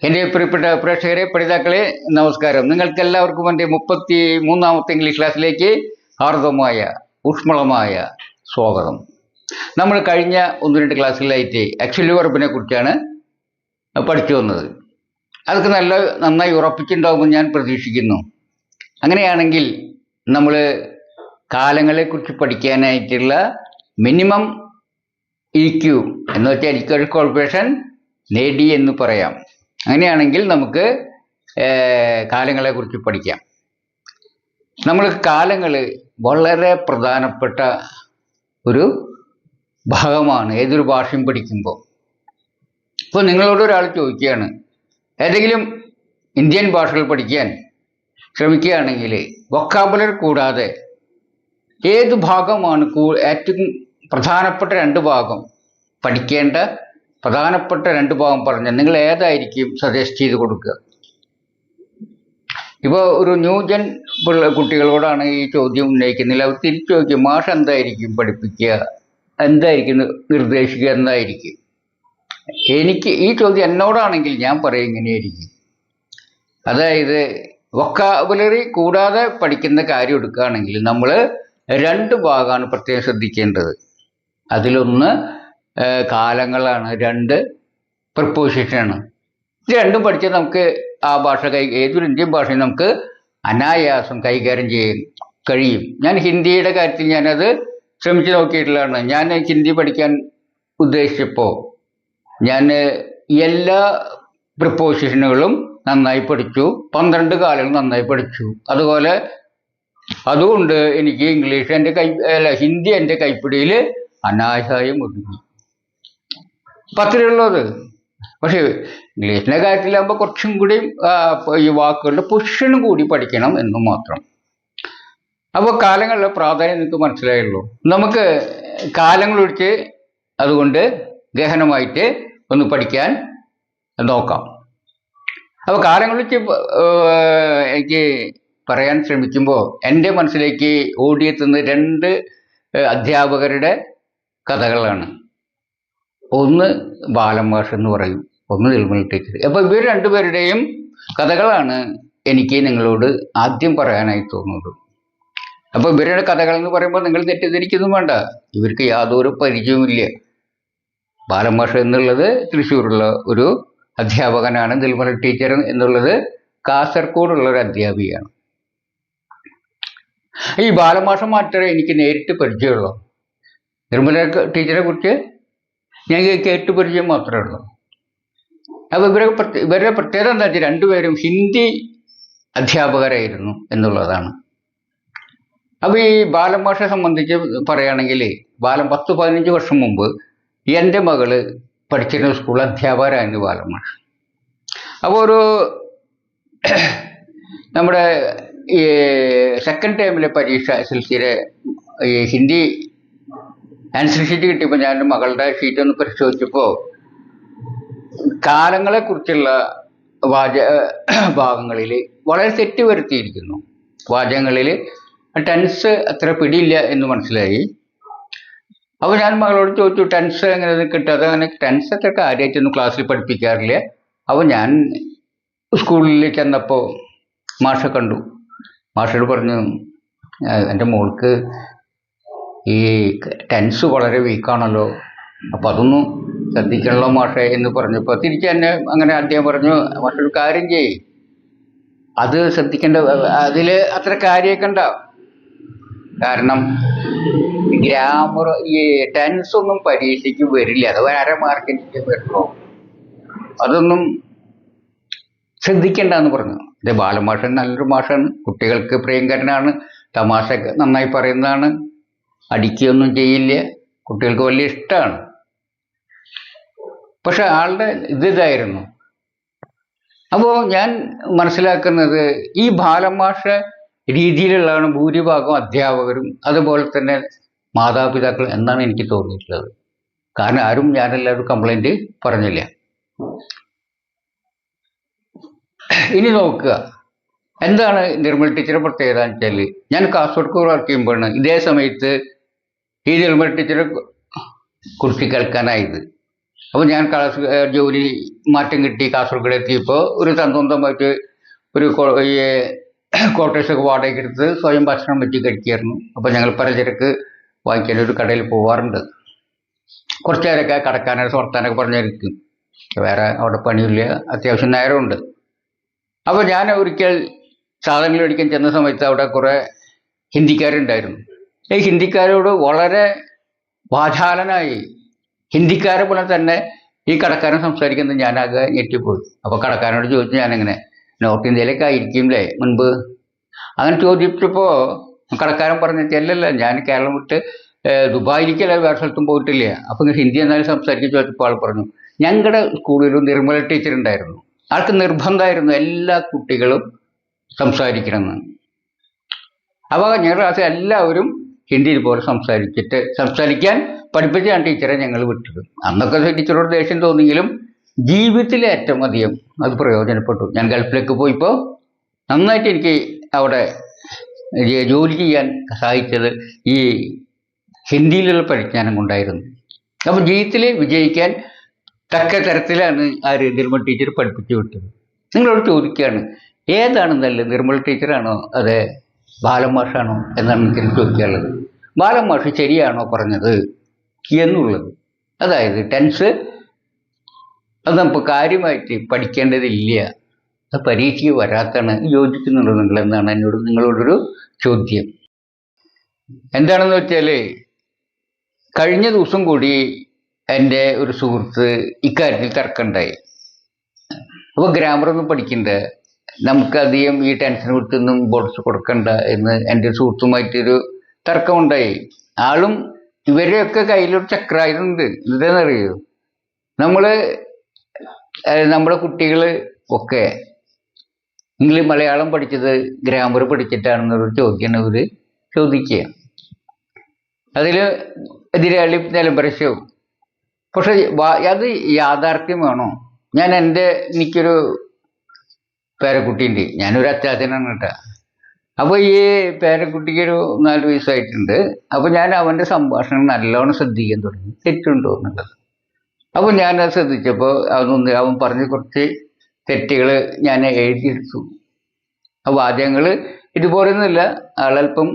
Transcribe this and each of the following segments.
എൻ്റെ പ്രിയപ്പെട്ട പ്രേക്ഷകരെ, പഠിതാക്കളെ, നമസ്കാരം. നിങ്ങൾക്കെല്ലാവർക്കും എൻ്റെ 33ാമത്തെ ഇംഗ്ലീഷ് ക്ലാസ്സിലേക്ക് ഹാർദവമായ ഊഷ്മളമായ സ്വാഗതം. നമ്മൾ കഴിഞ്ഞ 1-2 ക്ലാസ്സുകളിലായിട്ട് ആക്ച്വലി വെർബിനെ കുറിച്ചാണ് പഠിച്ചു വന്നത്. അതൊക്കെ നന്നായി ഉറപ്പിച്ചിട്ടുണ്ടാകുമെന്ന് ഞാൻ പ്രതീക്ഷിക്കുന്നു. അങ്ങനെയാണെങ്കിൽ നമ്മൾ കാലങ്ങളെക്കുറിച്ച് പഠിക്കാനായിട്ടുള്ള മിനിമം EQ എന്ന് വെച്ചാൽ എഡ്യൂക്കേഷൻ ക്വാളിഫിക്കേഷൻ നേടി എന്ന് പറയാം. അങ്ങനെയാണെങ്കിൽ നമുക്ക് കാലങ്ങളെക്കുറിച്ച് പഠിക്കാം. കാലങ്ങൾ വളരെ പ്രധാനപ്പെട്ട ഒരു ഭാഗമാണ് ഏതൊരു ഭാഷയും പഠിക്കുമ്പോൾ. ഇപ്പോൾ നിങ്ങളോട് ഒരാൾ ചോദിക്കുകയാണ്, ഏതെങ്കിലും ഇന്ത്യൻ ഭാഷകൾ പഠിക്കാൻ ശ്രമിക്കുകയാണെങ്കിൽ വൊക്കാബുലറി കൂടാതെ ഏത് ഭാഗമാണ് ഏറ്റവും പ്രധാനപ്പെട്ട 2 ഭാഗം പഠിക്കേണ്ട പ്രധാനപ്പെട്ട 2 ഭാഗം പറഞ്ഞാൽ നിങ്ങൾ ഏതായിരിക്കും സജസ്റ്റ് ചെയ്ത് കൊടുക്കുക? ഇപ്പോൾ ഒരു ന്യൂജൻ കുട്ടികളോടാണ് ഈ ചോദ്യം ഉന്നയിക്കുന്നില്ല. അവർ തിരിച്ചു ചോദിക്കും, മാഷ് എന്തായിരിക്കും പഠിപ്പിക്കുക, എന്തായിരിക്കും നിർദ്ദേശിക്കുക, എന്തായിരിക്കും? എനിക്ക് ഈ ചോദ്യം എന്നോടാണെങ്കിൽ ഞാൻ പറയും ഇങ്ങനെയായിരിക്കും. അതായത് വൊക്കാബുലറി കൂടാതെ പഠിക്കുന്ന കാര്യം എടുക്കുകയാണെങ്കിൽ നമ്മൾ 2 ഭാഗമാണ് പ്രത്യേകം ശ്രദ്ധിക്കേണ്ടത്. അതിലൊന്ന് കാലങ്ങളാണ്, 2 പ്രിപ്പോസിഷനാണ്. ഇത് രണ്ടും പഠിച്ചാൽ നമുക്ക് ആ ഭാഷ ഏതൊരു ഇന്ത്യൻ ഭാഷയും നമുക്ക് അനായാസം കൈകാര്യം ചെയ്യാൻ കഴിയും. ഞാൻ ഹിന്ദിയുടെ കാര്യത്തിൽ ഞാനത് ശ്രമിച്ചു നോക്കിയിട്ടുള്ളതാണ്. ഞാൻ ഹിന്ദി പഠിക്കാൻ ഉദ്ദേശിച്ചപ്പോൾ ഞാൻ എല്ലാ പ്രിപ്പോസിഷനുകളും നന്നായി പഠിച്ചു, 12 കാലങ്ങൾ നന്നായി പഠിച്ചു. അതുകൊണ്ട് എനിക്ക് ഹിന്ദി എൻ്റെ കൈപ്പിടിയിൽ അനായാസം ഒതുങ്ങി. പത്രമുള്ളത്. പക്ഷേ ഇംഗ്ലീഷിൻ്റെ കാര്യത്തിലാകുമ്പോൾ കുറച്ചും കൂടി ഈ വാക്കുകളുടെ പൊസിഷനും കൂടി പഠിക്കണം എന്ന് മാത്രം. അപ്പോൾ കാലങ്ങളുടെ പ്രാധാന്യം നിങ്ങൾക്ക് മനസ്സിലായുള്ളൂ. നമുക്ക് കാലങ്ങളൊഴിച്ച് അതുകൊണ്ട് ഗഹനമായിട്ട് ഒന്ന് പഠിക്കാൻ നോക്കാം. അപ്പോൾ കാലങ്ങളൊഴിച്ച് എനിക്ക് പറയാൻ ശ്രമിക്കുമ്പോൾ എൻ്റെ മനസ്സിലേക്ക് ഓടിയെത്തുന്ന 2 അധ്യാപകരുടെ കഥകളാണ്. ഒന്ന് ബാലൻ മാഷ് എന്ന് പറയും, ഒന്ന് ദിൽമൽ ടീച്ചർ. അപ്പോൾ ഇവർ 2 പേരുടെയും കഥകളാണ് എനിക്ക് നിങ്ങളോട് ആദ്യം പറയാനായി തോന്നുന്നത്. അപ്പോൾ ഇവരുടെ കഥകൾ എന്ന് പറയുമ്പോൾ നിങ്ങൾ തെറ്റിദ്ധരിക്കൊന്നും വേണ്ട. ഇവർക്ക് യാതൊരു പരിചയവുമില്ല. ബാലൻ മാഷ് എന്നുള്ളത് തൃശ്ശൂരുള്ള ഒരു അധ്യാപകനാണ്. ദിൽമൽ ടീച്ചർ എന്നുള്ളത് കാസർഗോഡുള്ള ഒരു അധ്യാപികയാണ്. ഈ ബാലൻ മാഷ് മാത്രമേ എനിക്ക് നേരിട്ട് പരിചയമുള്ളൂ. നിർമ്മല ടീച്ചറെ കുറിച്ച് ഞാൻ കേട്ട് പരിചയം മാത്രമേ ഉള്ളൂ. അപ്പോൾ ഇവരുടെ പ്രത്യേകത എന്താ വെച്ചാൽ 2 പേരും ഹിന്ദി അധ്യാപകരായിരുന്നു എന്നുള്ളതാണ്. അപ്പോൾ ഈ ബാലൻ മാഷെ സംബന്ധിച്ച് പറയുകയാണെങ്കിൽ, ബാലൻ 10-15 വർഷം മുമ്പ് എൻ്റെ മകള് പഠിച്ചിരുന്ന സ്കൂൾ അധ്യാപകരായിരുന്നു ബാലൻ മാഷ്. അപ്പോൾ നമ്മുടെ ഈ സെക്കൻഡ് ടൈമിലെ പരീക്ഷ SLCയുടെ ഈ ഹിന്ദി ആൻസർ ഷീറ്റ് കിട്ടിയപ്പോൾ ഞാൻ മകളുടെ ഷീറ്റ് ഒന്ന് പരിശോധിച്ചപ്പോൾ കാലങ്ങളെക്കുറിച്ചുള്ള ഭാഗങ്ങളിൽ വളരെ തെറ്റ് വരുത്തിയിരിക്കുന്നു. വാചകങ്ങളിൽ ടെൻസ് അത്ര പിടിയില്ല എന്ന് മനസ്സിലായി. അപ്പോൾ ഞാൻ മകളോട് ചോദിച്ചു, ടെൻസ് എങ്ങനെ കിട്ടാതെ? അങ്ങനെ ടെൻസ് അത്ര കാര്യമായിട്ടൊന്നും ക്ലാസ്സിൽ പഠിപ്പിക്കാറില്ല. അപ്പോൾ ഞാൻ സ്കൂളിൽ ചെന്നപ്പോൾ മാഷെ കണ്ടു. മാഷോട് പറഞ്ഞു, എൻ്റെ മോൾക്ക് ഈ ടെൻസ് വളരെ വീക്കാണല്ലോ, അപ്പോൾ അതൊന്നും ശ്രദ്ധിക്കണല്ലോ മാഷെ എന്ന് പറഞ്ഞപ്പോൾ തിരിച്ച് എന്നെ അങ്ങനെ അദ്ദേഹം പറഞ്ഞു, മാഷൊരു കാര്യം ചെയ്യ്, അത് ശ്രദ്ധിക്കേണ്ട, അതിൽ അത്ര കാര്യമൊക്കെ ഉണ്ടാവും. കാരണം ഗ്രാമർ ഈ ടെൻസ് ഒന്നും പരീക്ഷയ്ക്ക് വരില്ല, അത് 1/2 മാർക്കിന് വരുള്ളൂ, അതൊന്നും ശ്രദ്ധിക്കേണ്ടെന്ന് പറഞ്ഞു. ഇത് ബാലൻ മാഷൻ നല്ലൊരു മാഷാണ്, കുട്ടികൾക്ക് പ്രിയങ്കരനാണ്, തമാശ നന്നായി പറയുന്നതാണ്, അടിക്കുകയൊന്നും ചെയ്യില്ല, കുട്ടികൾക്ക് വലിയ ഇഷ്ടമാണ്. പക്ഷെ ആളുടെ ഇതായിരുന്നു. അപ്പോൾ ഞാൻ മനസ്സിലാക്കുന്നത് ഈ ബാലൻ മാഷ രീതിയിലുള്ളതാണ് ഭൂരിഭാഗം അധ്യാപകരും അതുപോലെ തന്നെ മാതാപിതാക്കൾ എന്നാണ് എനിക്ക് തോന്നിയിട്ടുള്ളത്. കാരണം ആരും ഞാനെല്ലാവരും കംപ്ലൈൻറ്റ് പറഞ്ഞില്ല. ഇനി നോക്കുക, എന്താണ് നിർമ്മൽ ടീച്ചറെ പ്രത്യേകത എന്ന് വെച്ചാൽ, ഞാൻ കാസർഗോഡ് വർക്ക് ചെയ്യുമ്പോഴാണ് ഇതേ സമയത്ത് ഈ നിർമ്മൽ ടീച്ചറെ കുറിച്ച് കേൾക്കാനായത്. അപ്പോൾ ഞാൻ ജോലി മാറ്റം കിട്ടി കാസർഗോഡ് എത്തിയപ്പോൾ ഒരു സ്വന്തമായിട്ട് ഒരു ഈ ക്വാർട്ടേഴ്സൊക്കെ വാടകയ്ക്ക് എടുത്ത് സ്വയം ഭക്ഷണം വെച്ച് കഴിക്കുമായിരുന്നു. അപ്പോൾ ഞങ്ങൾ പലചരക്ക് വാങ്ങിക്കാൻ ഒരു കടയിൽ പോവാറുണ്ട്. കുറച്ച് നേരമൊക്കെ കടക്കാനൊക്കെ വർത്താനൊക്കെ പറഞ്ഞിരിക്കും. വേറെ അവിടെ പണിയില്ല, അത്യാവശ്യം നേരമുണ്ട്. അപ്പോൾ ഞാൻ ഒരിക്കൽ സാധനങ്ങൾ മേടിക്കാൻ ചെന്ന സമയത്ത് അവിടെ കുറേ ഹിന്ദിക്കാരുണ്ടായിരുന്നു. ഈ ഹിന്ദിക്കാരോട് വളരെ വാചാലനായി ഹിന്ദിക്കാരെ പോലെ തന്നെ ഈ കടക്കാരൻ സംസാരിക്കുന്നത് ഞാനാകെ ഞെട്ടിപ്പോയി. അപ്പോൾ കടക്കാരനോട് ചോദിച്ചു, ഞാനിങ്ങനെ നോർത്ത് ഇന്ത്യയിലൊക്കെ ആയിരിക്കുമല്ലേ മുൻപ്? അങ്ങനെ ചോദിച്ചപ്പോൾ കടക്കാരൻ പറഞ്ഞു, ചെല്ലല്ല, ഞാൻ കേരളം വിട്ട് ദുബായിലേക്കല്ല വേറെ സ്ഥലത്തും പോയിട്ടില്ല. അപ്പോൾ ഇങ്ങനെ ഹിന്ദി എന്നാലും സംസാരിക്കാൻ ചോദിച്ചപ്പോൾ ആൾ പറഞ്ഞു, ഞങ്ങളുടെ സ്കൂളിൽ നിർമ്മല ടീച്ചർ ഉണ്ടായിരുന്നു, ആൾക്ക് നിർബന്ധമായിരുന്നു എല്ലാ കുട്ടികളും സംസാരിക്കണമെന്ന്. അപ്പോൾ ഞങ്ങളുടെ ക്ലാസ്സിൽ എല്ലാവരും ഹിന്ദിയിൽ പോലെ സംസാരിക്കാൻ പഠിപ്പിച്ചാണ് ടീച്ചറെ ഞങ്ങൾ വിട്ടത്. അന്നൊക്കെ ടീച്ചറോട് ദേഷ്യം തോന്നിയെങ്കിലും ജീവിതത്തിലെ ഏറ്റവും അധികം അത് പ്രയോജനപ്പെട്ടു. ഞാൻ ഗൾഫിലേക്ക് പോയപ്പോൾ നന്നായിട്ട് എനിക്ക് അവിടെ ജോലി ചെയ്യാൻ സഹായിച്ചത് ഈ ഹിന്ദിയിലുള്ള പരിജ്ഞാനം കൊണ്ടായിരുന്നു. അപ്പോൾ ജീവിതത്തിൽ വിജയിക്കാൻ തക്ക തരത്തിലാണ് നിർമ്മൽ ടീച്ചർ പഠിപ്പിച്ചു വിട്ടത്. നിങ്ങളോട് ചോദിക്കുകയാണ്, ഏതാണ് നല്ലത്, നിർമ്മൽ ടീച്ചറാണോ അതെ ബാലൻ മാഷാണോ എന്നാണ് എനിക്ക് ചോദിക്കാനുള്ളത്. ബാലൻ മാഷ് ശരിയാണോ പറഞ്ഞത് എന്നുള്ളത്, അതായത് ടെൻസ് അത് നമുക്ക് കാര്യമായിട്ട് പഠിക്കേണ്ടതില്ല, അത് പരീക്ഷയ്ക്ക് വരാത്താണ്. യോജിക്കുന്നുണ്ടോ നിങ്ങൾ എന്നാണ് നിങ്ങളോടൊരു ചോദ്യം. എന്താണെന്ന് വെച്ചാൽ കഴിഞ്ഞ ദിവസം കൂടി എൻ്റെ ഒരു സുഹൃത്ത് ഇക്കാര്യത്തിൽ തർക്കമുണ്ടായി. അപ്പോൾ ഗ്രാമറൊന്നും പഠിക്കണ്ട, നമുക്കധികം ഈ ടെൻഷൻ വിട്ടൊന്നും ബോർഡ്സ് കൊടുക്കണ്ട എന്ന് എൻ്റെ സുഹൃത്തുമായിട്ടൊരു തർക്കമുണ്ടായി. ആളും ഇവരെയൊക്കെ കയ്യിലൊരു ചക്രായുധമുണ്ട്. എന്താണെന്നറിയോ, നമ്മുടെ കുട്ടികൾ ഒക്കെ മലയാളം പഠിച്ചത് ഗ്രാമർ പഠിച്ചിട്ടാണെന്നൊരു ചോദ്യമാണ് ഇവർ ചോദിക്കുക. അതിൽ എതിരാളി നിലംപരസ്യവും. പക്ഷെ അത് യാഥാർത്ഥ്യമാണോ? എനിക്കൊരു പേരക്കുട്ടിയുണ്ട്, ഞാനൊരു അച്ചാച്ചനാണ് കേട്ടോ. അപ്പോൾ ഈ പേരക്കുട്ടിക്കൊരു 4 വയസ്സായിട്ടുണ്ട്. അപ്പോൾ ഞാൻ അവൻ്റെ സംഭാഷണം നല്ലോണം ശ്രദ്ധിക്കാൻ തുടങ്ങി, തെറ്റുണ്ടോ എന്നുള്ളത്. അപ്പോൾ ഞാനത് ശ്രദ്ധിച്ചപ്പോൾ അവൻ പറഞ്ഞ കുറച്ച് തെറ്റുകൾ ഞാൻ എഴുതിയെടുത്തു. ആ വാചകങ്ങൾ ഇതുപോലെയൊന്നുമില്ല, ആളല്പം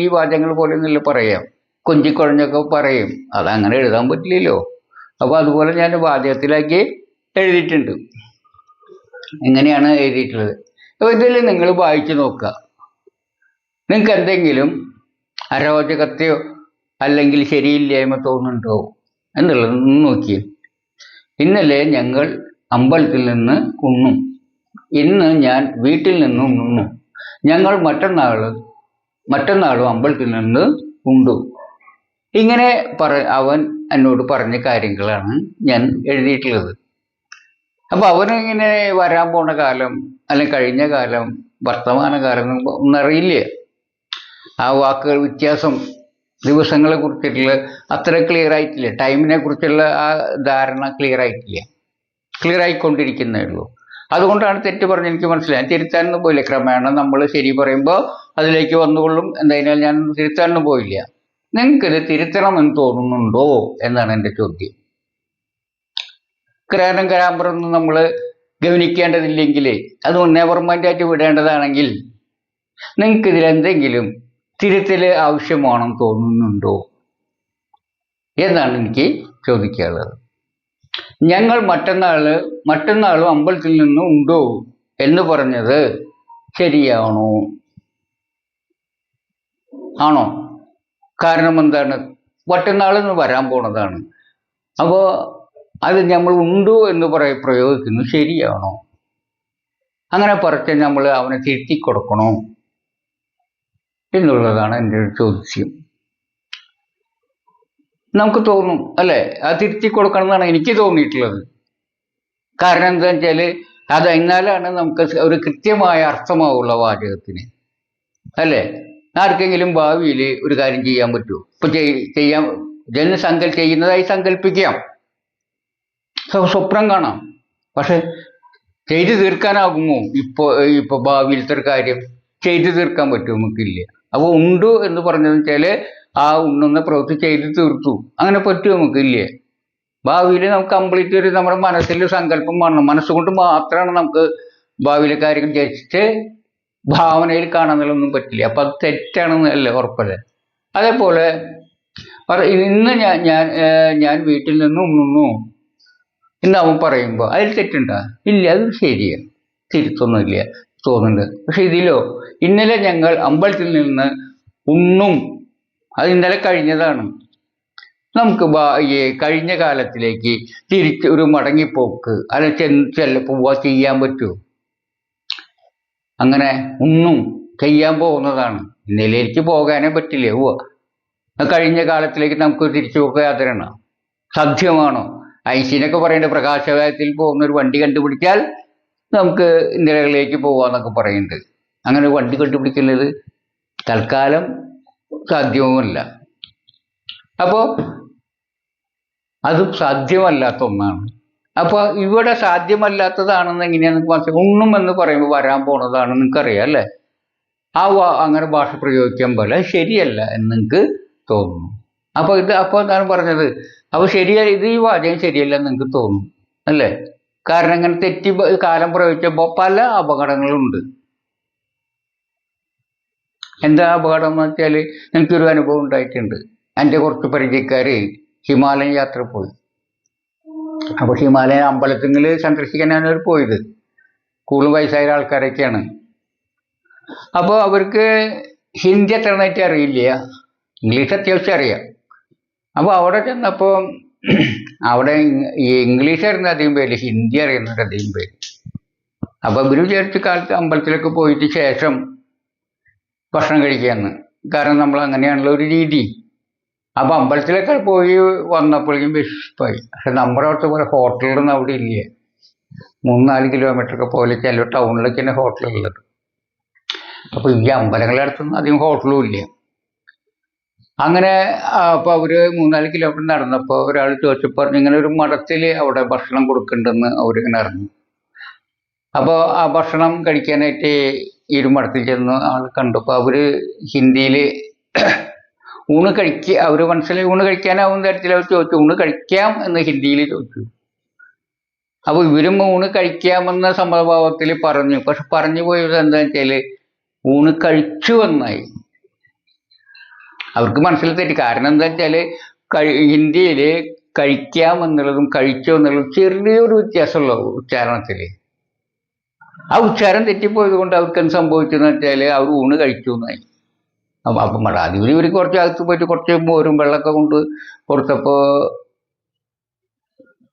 ഈ വാചകങ്ങൾ പോലെയൊന്നുമില്ല പറയാം, കൊഞ്ചിക്കുഴഞ്ഞൊക്കെ പറയും. അതങ്ങനെ എഴുതാൻ പറ്റില്ലല്ലോ. അപ്പോൾ അതുപോലെ ഞാൻ വാചകത്തിലാക്കി എഴുതിയിട്ടുണ്ട്. എങ്ങനെയാണ് എഴുതിയിട്ടുള്ളത്? അപ്പോൾ ഇതിൽ നിങ്ങൾ വായിച്ചു നോക്കുക. നിങ്ങൾക്ക് എന്തെങ്കിലും അരോചകത്തെയോ അല്ലെങ്കിൽ ശരിയില്ലായ്മ തോന്നുന്നുണ്ടോ എന്നുള്ളത് നോക്കിയേ. ഇന്നലെ ഞങ്ങൾ അമ്പലത്തിൽ നിന്ന് ഉണ്ണും, ഇന്ന് ഞാൻ വീട്ടിൽ നിന്ന് ഉണ്ണുന്നു, ഞങ്ങൾ മറ്റന്നാളും അമ്പലത്തിൽ നിന്ന് ഉണ്ടു. ഇങ്ങനെ അവൻ എന്നോട് പറഞ്ഞ കാര്യങ്ങളാണ് ഞാൻ എഴുതിയിട്ടുള്ളത്. അപ്പോൾ അവനിങ്ങനെ വരാൻ പോണ കാലം അല്ലെങ്കിൽ കഴിഞ്ഞ കാലം വർത്തമാനകാലം ഒന്നും അറിയില്ല. ആ വാക്കുകൾ വ്യത്യാസം ദിവസങ്ങളെ കുറിച്ചിട്ടുള്ള അത്ര ക്ലിയർ ആയിട്ടില്ല, ടൈമിനെ കുറിച്ചുള്ള ആ ധാരണ ക്ലിയർ ആയിട്ടില്ല, ക്ലിയർ ആയിക്കൊണ്ടിരിക്കുന്നേ ഉള്ളൂ. അതുകൊണ്ടാണ് തെറ്റ് പറഞ്ഞ് എനിക്ക് മനസ്സിലായി. തിരുത്താനൊന്നും പോയില്ല. ക്രമേണ നമ്മൾ ശരി പറയുമ്പോൾ അതിലേക്ക് വന്നുകൊള്ളും. എന്തായാലും ഞാൻ തിരുത്താനൊന്നും പോയില്ല. നിങ്ങൾക്കിത് തിരുത്തണമെന്ന് തോന്നുന്നുണ്ടോ എന്നാണ് എൻ്റെ ചോദ്യം. ഗ്രാമറൊന്നും നമ്മൾ ഗവനിക്കേണ്ടതില്ലെങ്കിൽ, അത് നെവർ മൈൻഡായിട്ട് വിടേണ്ടതാണെങ്കിൽ നിങ്ങൾക്കിതിൽ എന്തെങ്കിലും തിരുത്തൽ ആവശ്യമാണെന്ന് തോന്നുന്നുണ്ടോ എന്നാണ് എനിക്ക് ചോദിക്കാനുള്ളത്. ഞങ്ങൾ മറ്റന്നാളും അമ്പലത്തിൽ നിന്ന് ഉണ്ടോ എന്ന് പറഞ്ഞത് ശരിയാണോ? ആണോ? കാരണം എന്താണ്? മറ്റന്നാളെന്ന് വരാൻ പോണതാണ്. അപ്പോൾ അത് നമ്മൾ ഉണ്ടോ എന്ന് പ്രയോഗിക്കുന്നത് ശരിയാണോ? അങ്ങനെ പറച്ച് നമ്മൾ അവനെ തിരുത്തി കൊടുക്കണോ എന്നുള്ളതാണ് എൻ്റെ ഒരു ചോദ്യം. നമുക്ക് തോന്നും അല്ലേ, അത് തിരുത്തി കൊടുക്കണം എന്നാണ് എനിക്ക് തോന്നിയിട്ടുള്ളത്. കാരണം എന്താണെന്ന് വെച്ചാൽ അത് എന്നാലാണ് നമുക്ക് ഒരു കൃത്യമായ അർത്ഥമാവുള്ള വാചകത്തിന്, അല്ലേ? ആർക്കെങ്കിലും ഭാവിയിൽ ഒരു കാര്യം ചെയ്യാൻ പറ്റുമോ? ചെയ്യുന്നതായി സങ്കല്പിക്കാം, സ്വപ്നം കാണാം. പക്ഷെ ചെയ്തു തീർക്കാനാകുമോ? ഇപ്പോൾ ഭാവിയിലത്തെ ഒരു കാര്യം ചെയ്തു തീർക്കാൻ പറ്റുമോ? നമുക്കില്ല. അപ്പോൾ ഉണ്ടു എന്ന് പറഞ്ഞതെന്ന് വെച്ചാൽ ആ ഉണ്ണുന്ന പ്രവൃത്തി ചെയ്തു തീർത്തു, അങ്ങനെ പറ്റുമോ? നമുക്കില്ലേ. ഭാവിയിൽ നമുക്ക് കംപ്ലീറ്റ് ഒരു നമ്മുടെ മനസ്സിൽ സങ്കല്പം വരണം. മനസ്സുകൊണ്ട് മാത്രമാണ് നമുക്ക് ഭാവിയിലെ കാര്യങ്ങൾ ജസ്റ്റ് ഭാവനയിൽ കാണാനൊന്നും പറ്റില്ല. അപ്പം അത് തെറ്റാണെന്ന് അല്ലേ ഉറപ്പല്ലേ? അതേപോലെ ഇന്ന് ഞാൻ വീട്ടിൽ നിന്ന് ഉണ്ണുന്നു എന്ന് അവൻ പറയുമ്പോൾ അതിൽ തെറ്റുണ്ടോ? ഇല്ല, അത് ശരിയാണ്, തിരുത്തൊന്നുമില്ല തോന്നുന്നുണ്ട്. പക്ഷെ ഇതിലോ ഇന്നലെ ഞങ്ങൾ അമ്പലത്തിൽ നിന്ന് ഉണ്ണും, അത് ഇന്നലെ കഴിഞ്ഞതാണ്. നമുക്ക് ഈ കഴിഞ്ഞ കാലത്തിലേക്ക് തിരിച്ച് ഒരു മടങ്ങിപ്പോക്ക് അല്ല പോവാ ചെയ്യാൻ പറ്റുമോ? അങ്ങനെ ഒന്നും ചെയ്യാൻ പോകുന്നതാണ്. ഇന്നലേക്ക് പോകാനേ പറ്റില്ലേ? കഴിഞ്ഞ കാലത്തിലേക്ക് നമുക്ക് തിരിച്ചു പോക്കുക യാത്രയാണ് സാധ്യമാണോ? ഐൻസ്റ്റീനൊക്കെ പറയേണ്ടത് പ്രകാശവേഗത്തിൽ പോകുന്ന ഒരു വണ്ടി കണ്ടുപിടിച്ചാൽ നമുക്ക് ഇന്നലകളിലേക്ക് പോകാന്നൊക്കെ പറയുന്നുണ്ട്. അങ്ങനെ ഒരു വണ്ടി കണ്ടുപിടിക്കുന്നത് തൽക്കാലം സാധ്യവുമല്ല. അപ്പോൾ അതും സാധ്യമല്ലാത്ത ഒന്നാണ്. അപ്പോൾ ഇവിടെ സാധ്യമല്ലാത്തതാണെന്ന് എങ്ങനെയാണ് മനസ്സിലാക്കുക? ഉണ്ണും എന്ന് പറയുമ്പോൾ വരാൻ പോണതാണെന്ന് നിങ്ങൾക്കറിയാം അല്ലേ? അങ്ങനെ ഭാഷ പ്രയോഗിക്കാൻ പോലെ ശരിയല്ല എന്ന് നിങ്ങൾക്ക് തോന്നുന്നു. അപ്പോൾ എന്താണ് പറഞ്ഞത്? അപ്പോൾ ശരിയല്ല, ഇത് ഈ വാചകം ശരിയല്ല എന്ന് നിങ്ങൾക്ക് തോന്നും അല്ലേ? കാരണം ഇങ്ങനെ തെറ്റി കാലം പ്രയോഗിച്ചപ്പോൾ പല അപകടങ്ങളുണ്ട്. എന്താ അപകടം എന്ന് വെച്ചാൽ എനിക്കൊരു അനുഭവം ഉണ്ടായിട്ടുണ്ട്. എൻ്റെ കുറച്ച് പരിചയക്കാർ ഹിമാലയൻ യാത്ര പോയി. അപ്പോൾ ഹിമാലയൻ അമ്പലത്തിൽ സന്ദർശിക്കാനാണ് അവർ പോയത്. കൂടുതൽ വയസ്സായ ആൾക്കാരൊക്കെയാണ്. അപ്പോൾ അവർക്ക് ഹിന്ദി അത്ര നന്നായിട്ട് അറിയില്ല, ഇംഗ്ലീഷ് അത്യാവശ്യം അറിയാം. അപ്പോൾ അവിടെ ചെന്നപ്പോൾ അവിടെ ഈ ഇംഗ്ലീഷ് അറിയുന്ന അധികം പേര്, ഹിന്ദി അറിയുന്നത് അധികം പേര്. അപ്പോൾ ഇവർ വിചാരിച്ച കാലത്ത് അമ്പലത്തിലൊക്കെ പോയിട്ട് ശേഷം ഭക്ഷണം കഴിക്കാമെന്ന്. കാരണം നമ്മൾ അങ്ങനെയാണല്ലോ ഒരു രീതി. അപ്പോൾ അമ്പലത്തിലൊക്കെ പോയി വന്നപ്പോഴേക്കും വിശപ്പായി. പക്ഷെ നമ്മുടെ അവിടുത്തെ പോലെ ഹോട്ടലൊന്നും അവിടെ ഇല്ല. 3-4 കിലോമീറ്ററൊക്കെ പോലെ ചില ടൗണിലൊക്കെ തന്നെ ഹോട്ടലുള്ളത്. അപ്പോൾ ഈ അമ്പലങ്ങളുടെ അടുത്തൊന്നും അധികം ഹോട്ടലും ഇല്ല. അങ്ങനെ അപ്പോൾ അവർ 3-4 കിലോമീറ്റർ നടന്നപ്പോൾ ഒരാൾ ചോദിച്ചപ്പോൾ ഇങ്ങനെ ഒരു മഠത്തിൽ അവിടെ ഭക്ഷണം കൊടുക്കുന്നുണ്ടെന്ന് അവരിങ്ങനെ അറിഞ്ഞു. അപ്പോൾ ആ ഭക്ഷണം കഴിക്കാനായിട്ട് ഈ ഒരു മഠത്തിൽ ചെന്ന് ആൾ കണ്ടപ്പോൾ അവർ ഹിന്ദിയിൽ ഊണ് കഴിക്കുക, അവർ മനസ്സിലായി ഊണ് കഴിക്കാനാവുന്ന തരത്തിൽ അവർ ചോദിച്ചു. ഊണ് കഴിക്കാം എന്ന് ഹിന്ദിയിൽ ചോദിച്ചു. അപ്പോൾ ഇവരും ഊണ് കഴിക്കാമെന്ന സമഭാവത്തിൽ പറഞ്ഞു. പക്ഷെ പറഞ്ഞു പോയത് എന്താ വെച്ചാൽ ഊണ് കഴിച്ചു എന്നായി. അവർക്ക് മനസ്സിൽ തെറ്റി. കാരണം എന്താ വെച്ചാൽ ഹിന്ദിയിൽ കഴിക്കാം എന്നുള്ളതും കഴിച്ചു എന്നുള്ളതും ചെറിയൊരു വ്യത്യാസമുള്ള ഉച്ചാരണത്തിൽ. ആ ഉച്ചാരം തെറ്റിപ്പോയത് കൊണ്ട് അവർക്ക് എന്ത് സംഭവിച്ചെന്ന് വെച്ചാൽ അവർ ഊണ് കഴിച്ചു എന്നായി. അപ്പം മഠാധിപതി ഇവർ കുറച്ച് അകത്ത് പോയിട്ട് കുറച്ച് മോരും വെള്ളമൊക്കെ കൊണ്ട് കൊടുത്തപ്പോൾ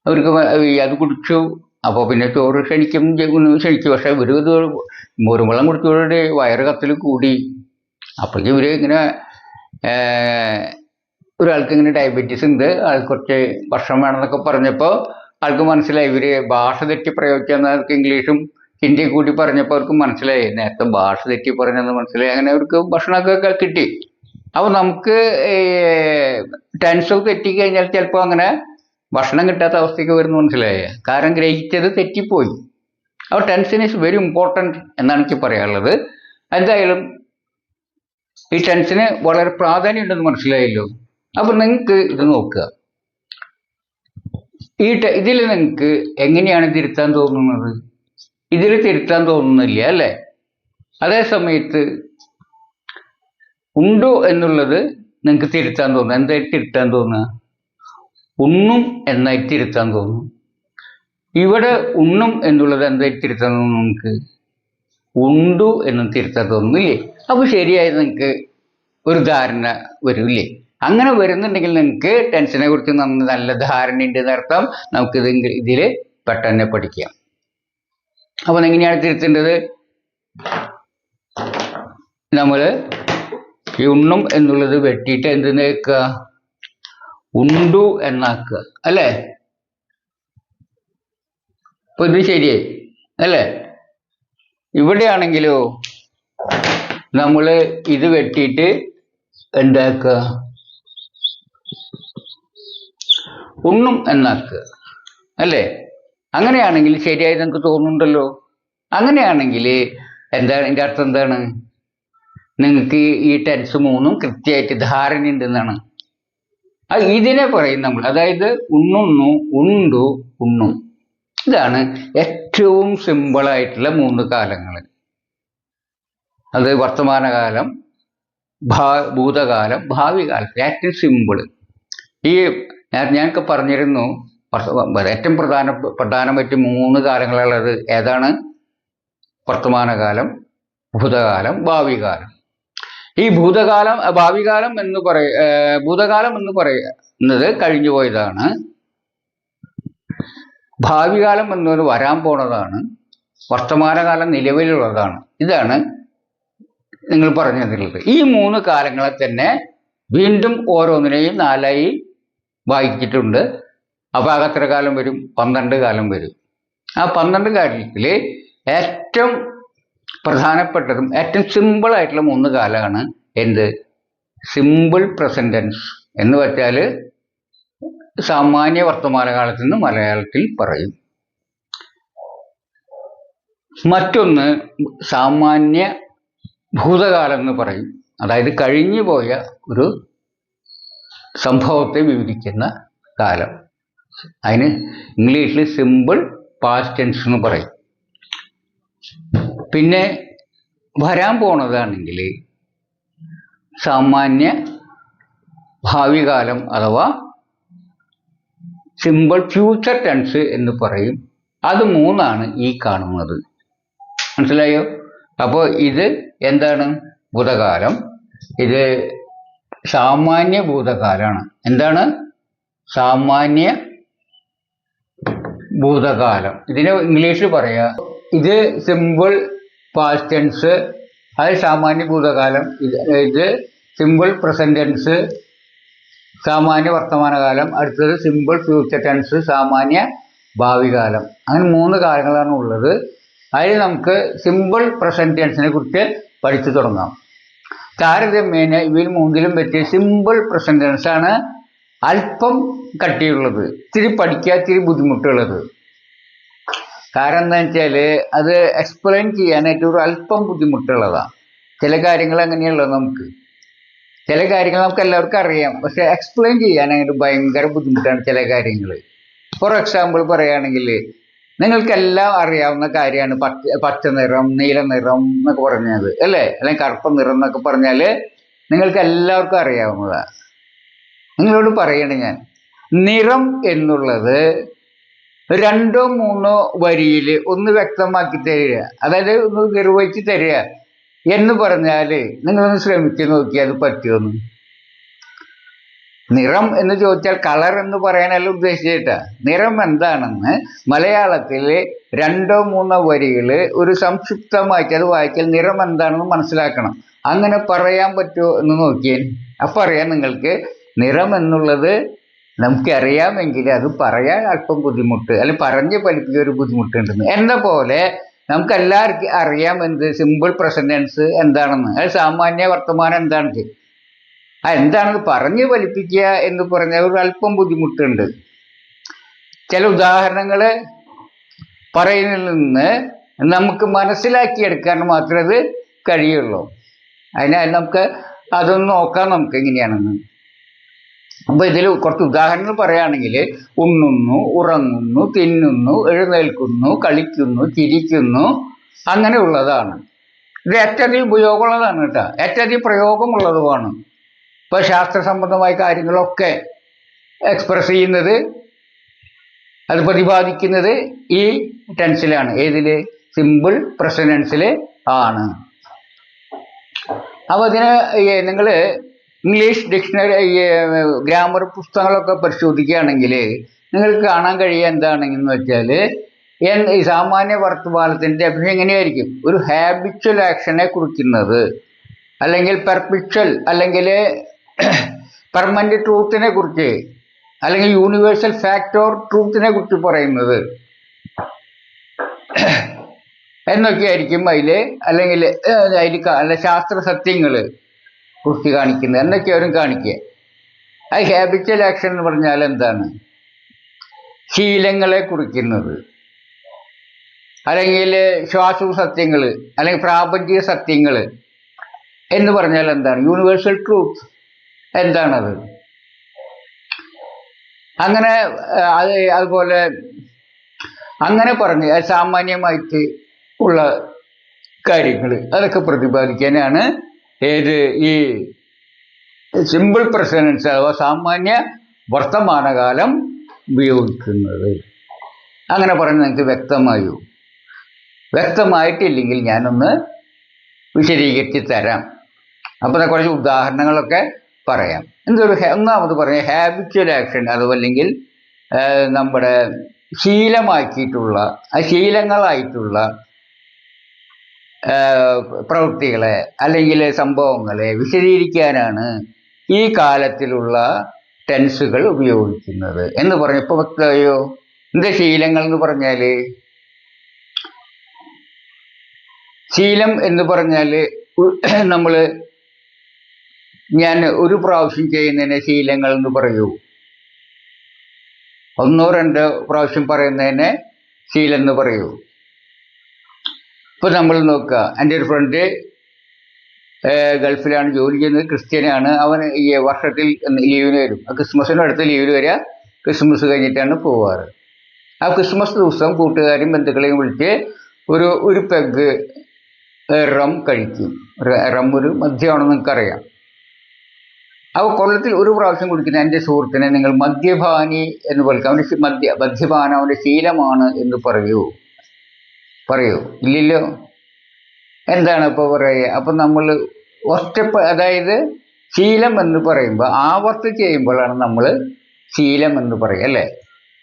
അവർക്ക് അത് കുടിച്ചു. അപ്പോൾ പിന്നെ ചോറ് ക്ഷണിക്കും. പക്ഷെ ഇവർ ഇത് മോരും വെള്ളം കുടിച്ചതോടെ വയറ് കത്തിൽ കൂടി. അപ്പോഴേക്കും ഇവർ ഇങ്ങനെ ഒരാൾക്ക് ഇങ്ങനെ ഡയബറ്റീസ് ഉണ്ട്, ആൾക്ക് കുറച്ച് ഭക്ഷണം വേണമെന്നൊക്കെ പറഞ്ഞപ്പോൾ ആൾക്ക് മനസ്സിലായി ഇവർ ഭാഷ തെറ്റി പ്രയോഗിക്കാന്ന്. അവർക്ക് ഇംഗ്ലീഷും ഹിന്ദി കൂടി പറഞ്ഞപ്പോൾ അവർക്ക് മനസ്സിലായി നേരത്തെ ഭാഷ തെറ്റി പറഞ്ഞെന്ന് മനസ്സിലായി. അങ്ങനെ അവർക്ക് ഭക്ഷണമൊക്കെ കിട്ടി. അപ്പോൾ നമുക്ക് ടെൻസ് തെറ്റിക്കഴിഞ്ഞാൽ ചിലപ്പോൾ അങ്ങനെ ഭക്ഷണം കിട്ടാത്ത അവസ്ഥയ്ക്ക് വരുന്നു മനസ്സിലായ. കാരണം ഗ്രഹിച്ചത് തെറ്റിപ്പോയി. അപ്പോൾ ടെൻഷൻ ഈസ് വെരി ഇമ്പോർട്ടൻറ്റ് എന്നാണ് എനിക്ക് പറയാനുള്ളത്. എന്തായാലും ഈ ടെൻഷന് വളരെ പ്രാധാന്യം ഉണ്ടെന്ന് മനസ്സിലായല്ലോ. അപ്പം നിങ്ങൾക്ക് ഇത് നോക്കുക, ഇതിൽ നിങ്ങൾക്ക് എങ്ങനെയാണ് തിരുത്താൻ തോന്നുന്നത്? ഇതിൽ തിരുത്താൻ തോന്നുന്നില്ല അല്ലേ? അതേ സമയത്ത് ഉണ്ടോ എന്നുള്ളത് നിങ്ങൾക്ക് തിരുത്താൻ തോന്നുന്നു. എന്തായിട്ട് തിരുത്താൻ തോന്നുക? ഉണ്ണും എന്നായിട്ട് തിരുത്താൻ തോന്നും. ഇവിടെ ഉണ്ണും എന്നുള്ളത് എന്തായിട്ട് തിരുത്താൻ തോന്നുന്നു? നമുക്ക് ഉണ്ടു എന്നും തിരുത്താൻ തോന്നുന്നില്ലേ? അപ്പോൾ ശരിയായി നിങ്ങൾക്ക് ഒരു ധാരണ വരില്ലേ? അങ്ങനെ വരുന്നുണ്ടെങ്കിൽ നിങ്ങൾക്ക് ടെൻഷനെ കുറിച്ച് നല്ല ധാരണയുണ്ട് എന്നർത്ഥം. നമുക്കിത് ഇതിൽ പെട്ടെന്ന് പഠിക്കാം. അപ്പോൾ എങ്ങനെയാണ് തിരുത്തേണ്ടത്? നമ്മൾ ഈ ഉണ്ണും എന്നുള്ളത് വെട്ടിയിട്ട് എന്തെന്ന് വെക്കുക? ഉണ്ടു എന്നാക്കുക അല്ലേ? അപ്പോൾ ഇത് ശരിയായി അല്ലേ? ഇവിടെയാണെങ്കിലോ നമ്മൾ ഇത് വെട്ടിയിട്ട് എന്താക്കുക? ഉണ്ണും എന്നാക്കുക അല്ലേ? അങ്ങനെയാണെങ്കിൽ ശരിയായി നിങ്ങൾക്ക് തോന്നുന്നുണ്ടല്ലോ. അങ്ങനെയാണെങ്കിൽ എന്താണ് ഇതിൻ്റെ അർത്ഥം? എന്താണ്? നിങ്ങൾക്ക് ഈ ടെൻസ് 3 കൃത്യമായിട്ട് ധാരണയുണ്ടെന്നാണ്. ഇതിനെ പറയും നമ്മൾ, അതായത് ഉണ്ണുന്നു, ഉണ്ടു, ഉണ്ണും. ഇതാണ് ഏറ്റവും സിമ്പിളായിട്ടുള്ള 3 കാലങ്ങൾ. അത് വർത്തമാനകാലം, ഭൂതകാലം, ഭാവി കാലം. ഏറ്റവും സിമ്പിൾ. ഈ ഞാനൊക്കെ പറഞ്ഞിരുന്നു ഏറ്റവും പ്രധാനമായിട്ട് 3 കാലങ്ങളുള്ളത് ഏതാണ്? വർത്തമാനകാലം, ഭൂതകാലം, ഭാവി കാലം. ഈ ഭൂതകാലം എന്ന് പറയുന്നത് കഴിഞ്ഞു പോയതാണ്. ഭാവി കാലം എന്നത് വരാൻ പോണതാണ്. വർത്തമാനകാലം നിലവിലുള്ളതാണ്. ഇതാണ് നിങ്ങൾ പറഞ്ഞു തന്നിട്ടുള്ളത്. ഈ 3 കാലങ്ങളെ തന്നെ വീണ്ടും ഓരോന്നിനെയും 4ആയി വായിച്ചിട്ടുണ്ട്. അപ്പോൾ ആകെ എത്ര കാലം വരും? 12 കാലം വരും. ആ 12 കാലത്തിൽ ഏറ്റവും പ്രധാനപ്പെട്ടതും ഏറ്റവും സിമ്പിളായിട്ടുള്ള 3 കാലമാണ് എന്ത്? സിമ്പിൾ പ്രസന്റ് ടെൻസ് എന്ന് വെച്ചാൽ സാമാന്യ വർത്തമാനകാലത്ത് നിന്ന് മലയാളത്തിൽ പറയും. മറ്റൊന്ന് സാമാന്യ ഭൂതകാലം എന്ന് പറയും. അതായത് കഴിഞ്ഞു പോയ ഒരു സംഭവത്തെ വിവരിക്കുന്ന കാലം. അതിന് ഇംഗ്ലീഷിൽ സിമ്പിൾ പാസ്റ്റ് ടെൻസ് എന്ന് പറയും. പിന്നെ വരാൻ പോണതാണെങ്കിൽ സാമാന്യ ഭാവി കാലം അഥവാ സിമ്പിൾ ഫ്യൂച്ചർ ടെൻസ് എന്ന് പറയും. അത് 3ആണ് ഈ കാണുന്നത്. മനസ്സിലായോ? അപ്പോൾ ഇത് എന്താണ്? ഭൂതകാലം. ഇത് സാമാന്യ ഭൂതകാലമാണ്. എന്താണ്? സാമാന്യ ഭൂതകാലം. ഇതിനെ ഇംഗ്ലീഷിൽ പറയാ. ഇത് സിമ്പിൾ പാസ്റ്റ് ടെൻസ്, അത് സാമാന്യ ഭൂതകാലം. ഇത് സിമ്പിൾ പ്രസന്റ് ടെൻസ്, സാമാന്യ വർത്തമാനകാലം. അടുത്തത് സിമ്പിൾ ഫ്യൂച്ചർ ടെൻസ്, സാമാന്യ ഭാവി കാലം. അങ്ങനെ 3 കാലങ്ങളാണ് ഉള്ളത്. അതിൽ നമുക്ക് സിമ്പിൾ പ്രസന്റ് ടെൻസിനെ കുറിച്ച് പഠിച്ചു തുടങ്ങാം. താരതമ്യേന ഇവയിൽ 3ലും പറ്റിയ സിമ്പിൾ പ്രസന്റ് ടെൻസ് ആണ് അല്പം കട്ടിയുള്ളത്, ഇത്തിരി പഠിക്കാൻ ഇത്തിരി ബുദ്ധിമുട്ടുള്ളത്. കാരണം എന്താ വെച്ചാൽ അത് എക്സ്പ്ലെയിൻ ചെയ്യാനായിട്ട് ഒരു അല്പം ബുദ്ധിമുട്ടുള്ളതാണ്. ചില കാര്യങ്ങൾ അങ്ങനെയുള്ളത് ചില കാര്യങ്ങൾ നമുക്ക് എല്ലാവർക്കും അറിയാം, പക്ഷെ എക്സ്പ്ലെയിൻ ചെയ്യാനായിട്ട് ഭയങ്കര ബുദ്ധിമുട്ടാണ് ചില കാര്യങ്ങൾ. ഫോർ എക്സാമ്പിൾ പറയുകയാണെങ്കിൽ നിങ്ങൾക്കെല്ലാം അറിയാവുന്ന കാര്യമാണ് പച്ച നിറം, നീല നിറം എന്നൊക്കെ പറഞ്ഞത് അല്ലേ, അല്ലെങ്കിൽ കറുപ്പ് നിറം എന്നൊക്കെ പറഞ്ഞാൽ നിങ്ങൾക്ക് എല്ലാവർക്കും അറിയാവുന്നതാണ്. നിങ്ങളോട് പറയണേ ഞാൻ, നിറം എന്നുള്ളത് 2 3 വരിയിൽ ഒന്ന് വ്യക്തമാക്കി തരിക, അതായത് ഒന്ന് നിർവഹിച്ച് തരിക എന്ന് പറഞ്ഞാൽ നിങ്ങളൊന്ന് ശ്രമിച്ചു നോക്കിയാൽ അത് പറ്റുമെന്ന്. നിറം എന്ന് ചോദിച്ചാൽ കളർ എന്ന് പറയാനല്ല ഉദ്ദേശിച്ചിട്ടാ. നിറം എന്താണെന്ന് മലയാളത്തിൽ 2 3 വരികൾ ഒരു സംക്ഷിപ്തമായിട്ട് അത് വായിച്ചാൽ നിറം എന്താണെന്ന് മനസ്സിലാക്കണം. അങ്ങനെ പറയാൻ പറ്റുമോ എന്ന് നോക്കിയാൽ അപ്പം അറിയാം നിങ്ങൾക്ക് നിറം എന്നുള്ളത് നമുക്കറിയാമെങ്കിൽ അത് പറയാൻ അല്പം ബുദ്ധിമുട്ട്, അല്ലെങ്കിൽ പറഞ്ഞ് പഠിപ്പിക്കാൻ ഒരു ബുദ്ധിമുട്ടുണ്ടെന്ന്. എന്ന പോലെ നമുക്ക് എല്ലാവർക്കും അറിയാം എന്ത് സിമ്പിൾ പ്രസന്റ് ടെൻസ് എന്താണെന്ന്, അത് സാമാന്യ വർത്തമാനം എന്താണെന്ന്. എന്താണെന്ന് പറഞ്ഞ് ഫലിപ്പിക്കുക എന്ന് പറഞ്ഞാൽ ഒരു അല്പം ബുദ്ധിമുട്ടുണ്ട്. ചില ഉദാഹരണങ്ങൾ പറയുന്നതിൽ നിന്ന് നമുക്ക് മനസ്സിലാക്കിയെടുക്കാൻ മാത്രമേ അത് കഴിയുള്ളൂ. അതിനാൽ നമുക്ക് അതൊന്ന് നോക്കാം നമുക്ക് എങ്ങനെയാണെന്ന്. അപ്പോൾ ഇതിൽ കുറച്ച് ഉദാഹരണങ്ങൾ പറയുകയാണെങ്കിൽ ഉണ്ണുന്നു, ഉറങ്ങുന്നു, തിന്നുന്നു, എഴുന്നേൽക്കുന്നു, കളിക്കുന്നു, ചിരിക്കുന്നു, അങ്ങനെയുള്ളതാണ്. ഇത് ഏറ്റവും ഉപയോഗമുള്ളതാണ് കേട്ടോ, ഏറ്റവും പ്രയോഗമുള്ളതുമാണ്. ഇപ്പോൾ ശാസ്ത്ര സംബന്ധമായ കാര്യങ്ങളൊക്കെ എക്സ്പ്രസ് ചെയ്യുന്നത്, അത് പ്രതിപാദിക്കുന്നത് ഈ ടെൻസിലാണ്. ഏതിൽ? സിമ്പിൾ പ്രസന്റ് ടെൻസിൽ ആണ്. അപ്പോൾ ഇതിന് നിങ്ങൾ ഇംഗ്ലീഷ് ഡിക്ഷണറി ഗ്രാമർ പുസ്തകങ്ങളൊക്കെ പരിശോധിക്കുകയാണെങ്കിൽ നിങ്ങൾക്ക് കാണാൻ കഴിയുക എന്താണെന്ന് വെച്ചാൽ ഈ സാമാന്യ വർത്തമാനത്തിൻ്റെ ഡെഫിനിഷൻ എങ്ങനെയായിരിക്കും? ഒരു ഹാബിച്വൽ ആക്ഷനെ കുറിക്കുന്നത്, അല്ലെങ്കിൽ പെർപിച്വൽ അല്ലെങ്കിൽ പെർമനന്റ് ട്രൂത്തിനെ കുറിച്ച്, അല്ലെങ്കിൽ യൂണിവേഴ്സൽ ഫാക്ട് ഓർ ട്രൂത്തിനെ കുറിച്ച് പറയുന്നത് എന്നൊക്കെ ആയിരിക്കും അതിൽ. അല്ലെങ്കിൽ അതിൽ ശാസ്ത്ര സത്യങ്ങൾ കുറിച്ച് കാണിക്കുന്നത് എന്നൊക്കെ അവരും കാണിക്കുക. അത് ഹാബിച്വൽ ആക്ഷൻ എന്ന് പറഞ്ഞാൽ എന്താണ്? ശീലങ്ങളെ കുറിക്കുന്നത്, അല്ലെങ്കിൽ ശ്വാസ സത്യങ്ങൾ, അല്ലെങ്കിൽ പ്രാപഞ്ചിക സത്യങ്ങൾ എന്ന് പറഞ്ഞാൽ എന്താണ്? യൂണിവേഴ്സൽ ട്രൂത്ത് എന്താണത്? അങ്ങനെ അതുപോലെ അങ്ങനെ പറഞ്ഞ് സാമാന്യമായിട്ട് ഉള്ള കാര്യങ്ങൾ അതൊക്കെ പ്രതിപാദിക്കാനാണ് ഏത് ഈ സിമ്പിൾ പ്രസൻസ് അഥവാ സാമാന്യ വർത്തമാനകാലം ഉപയോഗിക്കുന്നത്. അങ്ങനെ പറഞ്ഞ് നിങ്ങൾക്ക് വ്യക്തമായോ? വ്യക്തമായിട്ടില്ലെങ്കിൽ ഞാനൊന്ന് വിശദീകരിച്ച് തരാം. അപ്പോൾ കുറച്ച് ഉദാഹരണങ്ങളൊക്കെ പറയാം. ഒന്നാമത് പറയാം ഹാബിച്വൽ ആക്ഷൻ, അഥവാ അല്ലെങ്കിൽ നമ്മുടെ ശീലമാക്കിയിട്ടുള്ള ശീലങ്ങളായിട്ടുള്ള പ്രവൃത്തികളെ അല്ലെങ്കിൽ സംഭവങ്ങളെ വിശദീകരിക്കാനാണ് ഈ കാലത്തിലുള്ള ടെൻസുകൾ ഉപയോഗിക്കുന്നത് എന്ന് പറഞ്ഞപ്പോൾ വ്യക്തമായോ? എന്താ ശീലങ്ങൾ എന്ന് പറഞ്ഞാൽ? ശീലം എന്ന് പറഞ്ഞാൽ നമ്മൾ ഞാൻ ഒരു പ്രാവശ്യം ചെയ്യുന്നതിനെ ശീലങ്ങൾ എന്ന് പറയൂ, ഒന്നോ രണ്ടോ പ്രാവശ്യം പറയുന്നതിനെ ശീലം എന്ന് പറയൂ. ഇപ്പൊ നമ്മൾ നോക്കുക, എൻ്റെ ഒരു ഫ്രണ്ട് ഗൾഫിലാണ് ജോലി ചെയ്യുന്നത്, ക്രിസ്ത്യനാണ്. അവൻ ഈ വർഷത്തിൽ ലീവിന് വരും. ക്രിസ്മസിന് അടുത്ത് ലീവിന് വരിക, ക്രിസ്മസ് കഴിഞ്ഞിട്ടാണ് പോവാറ്. ആ ക്രിസ്മസ് ദിവസം കൂട്ടുകാരും ബന്ധുക്കളെയും വിളിച്ച് ഒരു പെഗ് റം കഴിക്കും. റം ഒരു മദ്യമാണെന്ന് നിങ്ങൾക്കറിയാം. അവ കൊല്ലത്തിൽ ഒരു പ്രാവശ്യം കുടിക്കുന്ന എൻ്റെ സുഹൃത്തിനെ നിങ്ങൾ മദ്യപാനി എന്ന് വിളിക്കുക. അവൻ്റെ മദ്യപാനം അവൻ്റെ ശീലമാണ് എന്ന് പറയൂ? ഇല്ലല്ലോ. എന്താണ് ഇപ്പോൾ പറയുക? അപ്പം നമ്മൾ അതായത് ശീലം എന്ന് പറയുമ്പോൾ ആവർത്തിച്ച് ചെയ്യുമ്പോഴാണ് നമ്മൾ ശീലം എന്ന് പറയുക, അല്ലേ?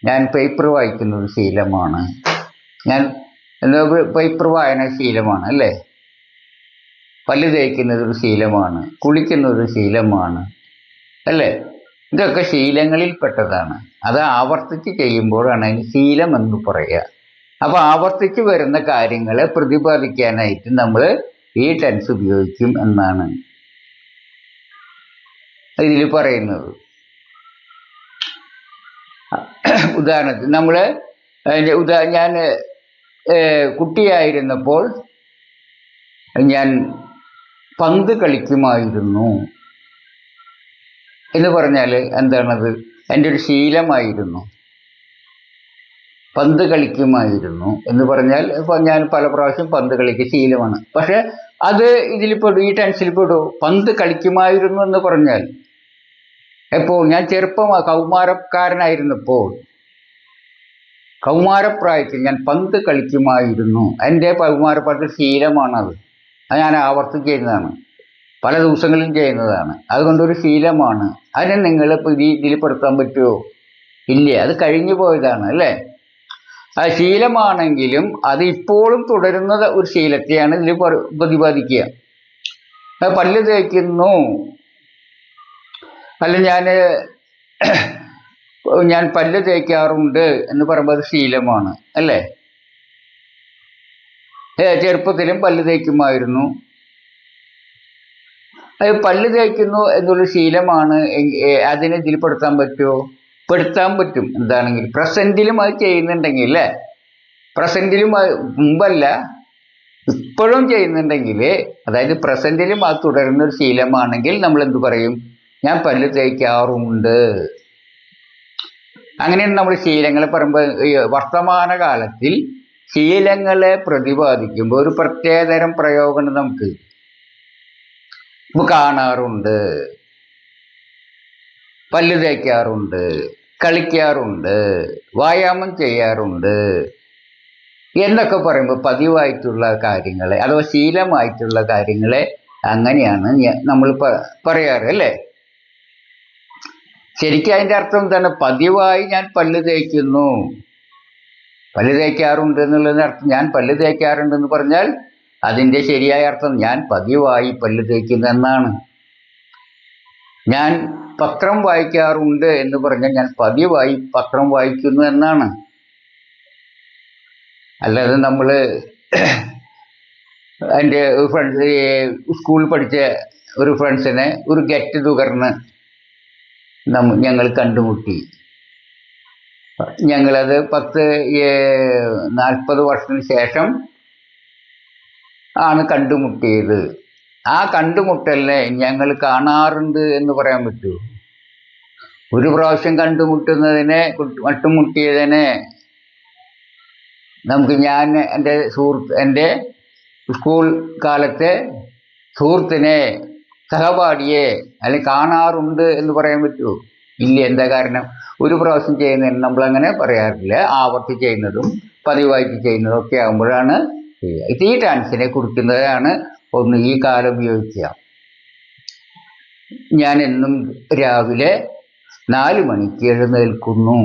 ഞാൻ പേപ്പർ വായിക്കുന്നത് ശീലമാണ്, ഞാൻ പേപ്പർ വായന ശീലമാണ്, അല്ലേ? പല്ല് തേക്കുന്നത് ഒരു ശീലമാണ്, കുളിക്കുന്നത് ഒരു ശീലമാണ്, അല്ലേ? ഇതൊക്കെ ശീലങ്ങളിൽ പെട്ടതാണ്. അത് ആവർത്തിച്ച് ചെയ്യുമ്പോഴാണ് അതിന് ശീലം എന്ന് പറയുക. അപ്പോൾ ആവർത്തിച്ച് വരുന്ന കാര്യങ്ങളെ പ്രതിപാദിക്കാനായിട്ട് നമ്മൾ ഈ ടെൻസ് ഉപയോഗിക്കും എന്നാണ് ഇതിൽ പറയുന്നത്. ഉദാഹരണത്തിന് ഞാൻ കുട്ടിയായിരുന്നപ്പോൾ ഞാൻ പന്ത് കളിക്കുമായിരുന്നു എന്ന് പറഞ്ഞാൽ എന്താണത്? എൻ്റെ ഒരു ശീലമായിരുന്നു. പന്ത് കളിക്കുമായിരുന്നു എന്ന് പറഞ്ഞാൽ ഞാൻ പല പ്രാവശ്യം പന്ത് കളിക്കുക ശീലമാണ്. പക്ഷെ അത് ഇതിൽപ്പെടും, ഈ ടെൻസിൽ പെടും. പന്ത് കളിക്കുമായിരുന്നു എന്ന് പറഞ്ഞാൽ എപ്പോൾ? ഞാൻ കൗമാരക്കാരനായിരുന്നപ്പോൾ, കൗമാരപ്രായത്തിൽ ഞാൻ പന്ത് കളിക്കുമായിരുന്നു. എൻ്റെ കൗമാരപ്രായത്തിൽ ശീലമാണത്. അത് ഞാൻ ആവർത്തിച്ച് ചെയ്യുന്നതാണ്, പല ദിവസങ്ങളിലും ചെയ്യുന്നതാണ്. അതുകൊണ്ടൊരു ശീലമാണ്. അതിനെ നിങ്ങൾ ഇപ്പോൾ ഇതിൽ പെടുത്താൻ പറ്റുമോ? ഇല്ല, അത് കഴിഞ്ഞു പോയതാണ്, അല്ലേ? ആ ശീലമാണെങ്കിലും അത് ഇപ്പോഴും തുടരുന്ന ഒരു ശീലത്തെയാണ് ഇതിൽ പ്രതിപാദിക്കുക. പല്ല് തേക്കുന്നു, അല്ല ഞാൻ പല്ല് തേക്കാറുണ്ട് എന്ന് പറയുമ്പോൾ അത് ശീലമാണ്, അല്ലേ? ചെറുപ്പത്തിലും പല്ല് തേക്കുമായിരുന്നു. അത് പല്ല് തേക്കുന്നു എന്നുള്ള ശീലമാണ്. അതിനെ ഇതിൽ പെടുത്താൻ പറ്റുമോ? പെടുത്താൻ പറ്റും. എന്താണെങ്കിൽ പ്രസന്റിലും അത് ചെയ്യുന്നുണ്ടെങ്കിൽ, അല്ലേ? പ്രസന്റിലും മുമ്പല്ല, ഇപ്പോഴും ചെയ്യുന്നുണ്ടെങ്കിൽ, അതായത് പ്രസന്റിലും അത് തുടരുന്ന ഒരു ശീലമാണെങ്കിൽ നമ്മൾ എന്ത് പറയും? ഞാൻ പല്ല് തേക്കാറുണ്ട്. അങ്ങനെയാണ് നമ്മൾ ശീലങ്ങളെ പറയുമ്പോൾ. വർത്തമാനകാലത്തിൽ ശീലങ്ങളെ പ്രതിപാദിക്കുമ്പോൾ ഒരു പ്രത്യേകതരം പ്രയോഗമാണ് നമുക്ക്. കാണാറുണ്ട്, പല്ല് തേക്കാറുണ്ട്, കളിക്കാറുണ്ട്, വ്യായാമം ചെയ്യാറുണ്ട് എന്നൊക്കെ പറയുമ്പോൾ പതിവായിട്ടുള്ള കാര്യങ്ങളെ അഥവാ ശീലമായിട്ടുള്ള കാര്യങ്ങളെ അങ്ങനെയാണ് നമ്മൾ പറയാറ്, അല്ലേ? ശരിക്കും അതിൻ്റെ അർത്ഥം എന്താണ്? പതിവായി ഞാൻ പല്ല് തേക്കുന്നു, പല്ല് തേക്കാറുണ്ട് എന്നുള്ളതിന് അർത്ഥം ഞാൻ പല്ല് തേക്കാറുണ്ടെന്ന് പറഞ്ഞാൽ അതിൻ്റെ ശരിയായ അർത്ഥം ഞാൻ പതിവായി പല്ല് തേക്കുന്നു എന്നാണ്. ഞാൻ പത്രം വായിക്കാറുണ്ട് എന്ന് പറഞ്ഞാൽ ഞാൻ പതിവായി പത്രം വായിക്കുന്നു എന്നാണ്. അല്ലാതെ നമ്മൾ എൻ്റെ ഫ്രണ്ട്സ് സ്കൂളിൽ പഠിച്ച ഒരു ഫ്രണ്ട്സിനെ ഒരു ഗെറ്റ് ടുഗറിന് ഞങ്ങൾ കണ്ടുമുട്ടി. ഞങ്ങളത് 40 വർഷത്തിന് ശേഷം ആണ് കണ്ടുമുട്ടിയത്. ആ കണ്ടുമുട്ടലിനെ ഞങ്ങൾ കാണാറുണ്ട് എന്ന് പറയാൻ പറ്റുമോ? ഒരു പ്രാവശ്യം കണ്ടുമുട്ടുന്നതിനെ കണ്ടുമുട്ടിയതിനെ നമുക്ക് ഞാൻ എൻ്റെ സ്കൂൾ കാലത്തെ സുഹൃത്തിനെ സഹപാഠിയെ അല്ലെങ്കിൽ കാണാറുണ്ട് എന്ന് പറയാൻ പറ്റുമോ? ഇല്ല. എന്താ കാരണം? ഒരു പ്രാവശ്യം ചെയ്യുന്നതിന് നമ്മളങ്ങനെ പറയാറില്ല. ആവർത്തി ചെയ്യുന്നതും പതിവായിട്ട് ചെയ്യുന്നതും ഒക്കെ ആകുമ്പോഴാണ് ഇത്. ഈ ടെൻസിനെ കുറിക്കുന്നതാണ് ഒന്ന് ഈ കാലം ഉപയോഗിക്കുക. ഞാൻ എന്നും രാവിലെ 4 മണിക്ക് എഴുന്നേൽക്കുന്നു.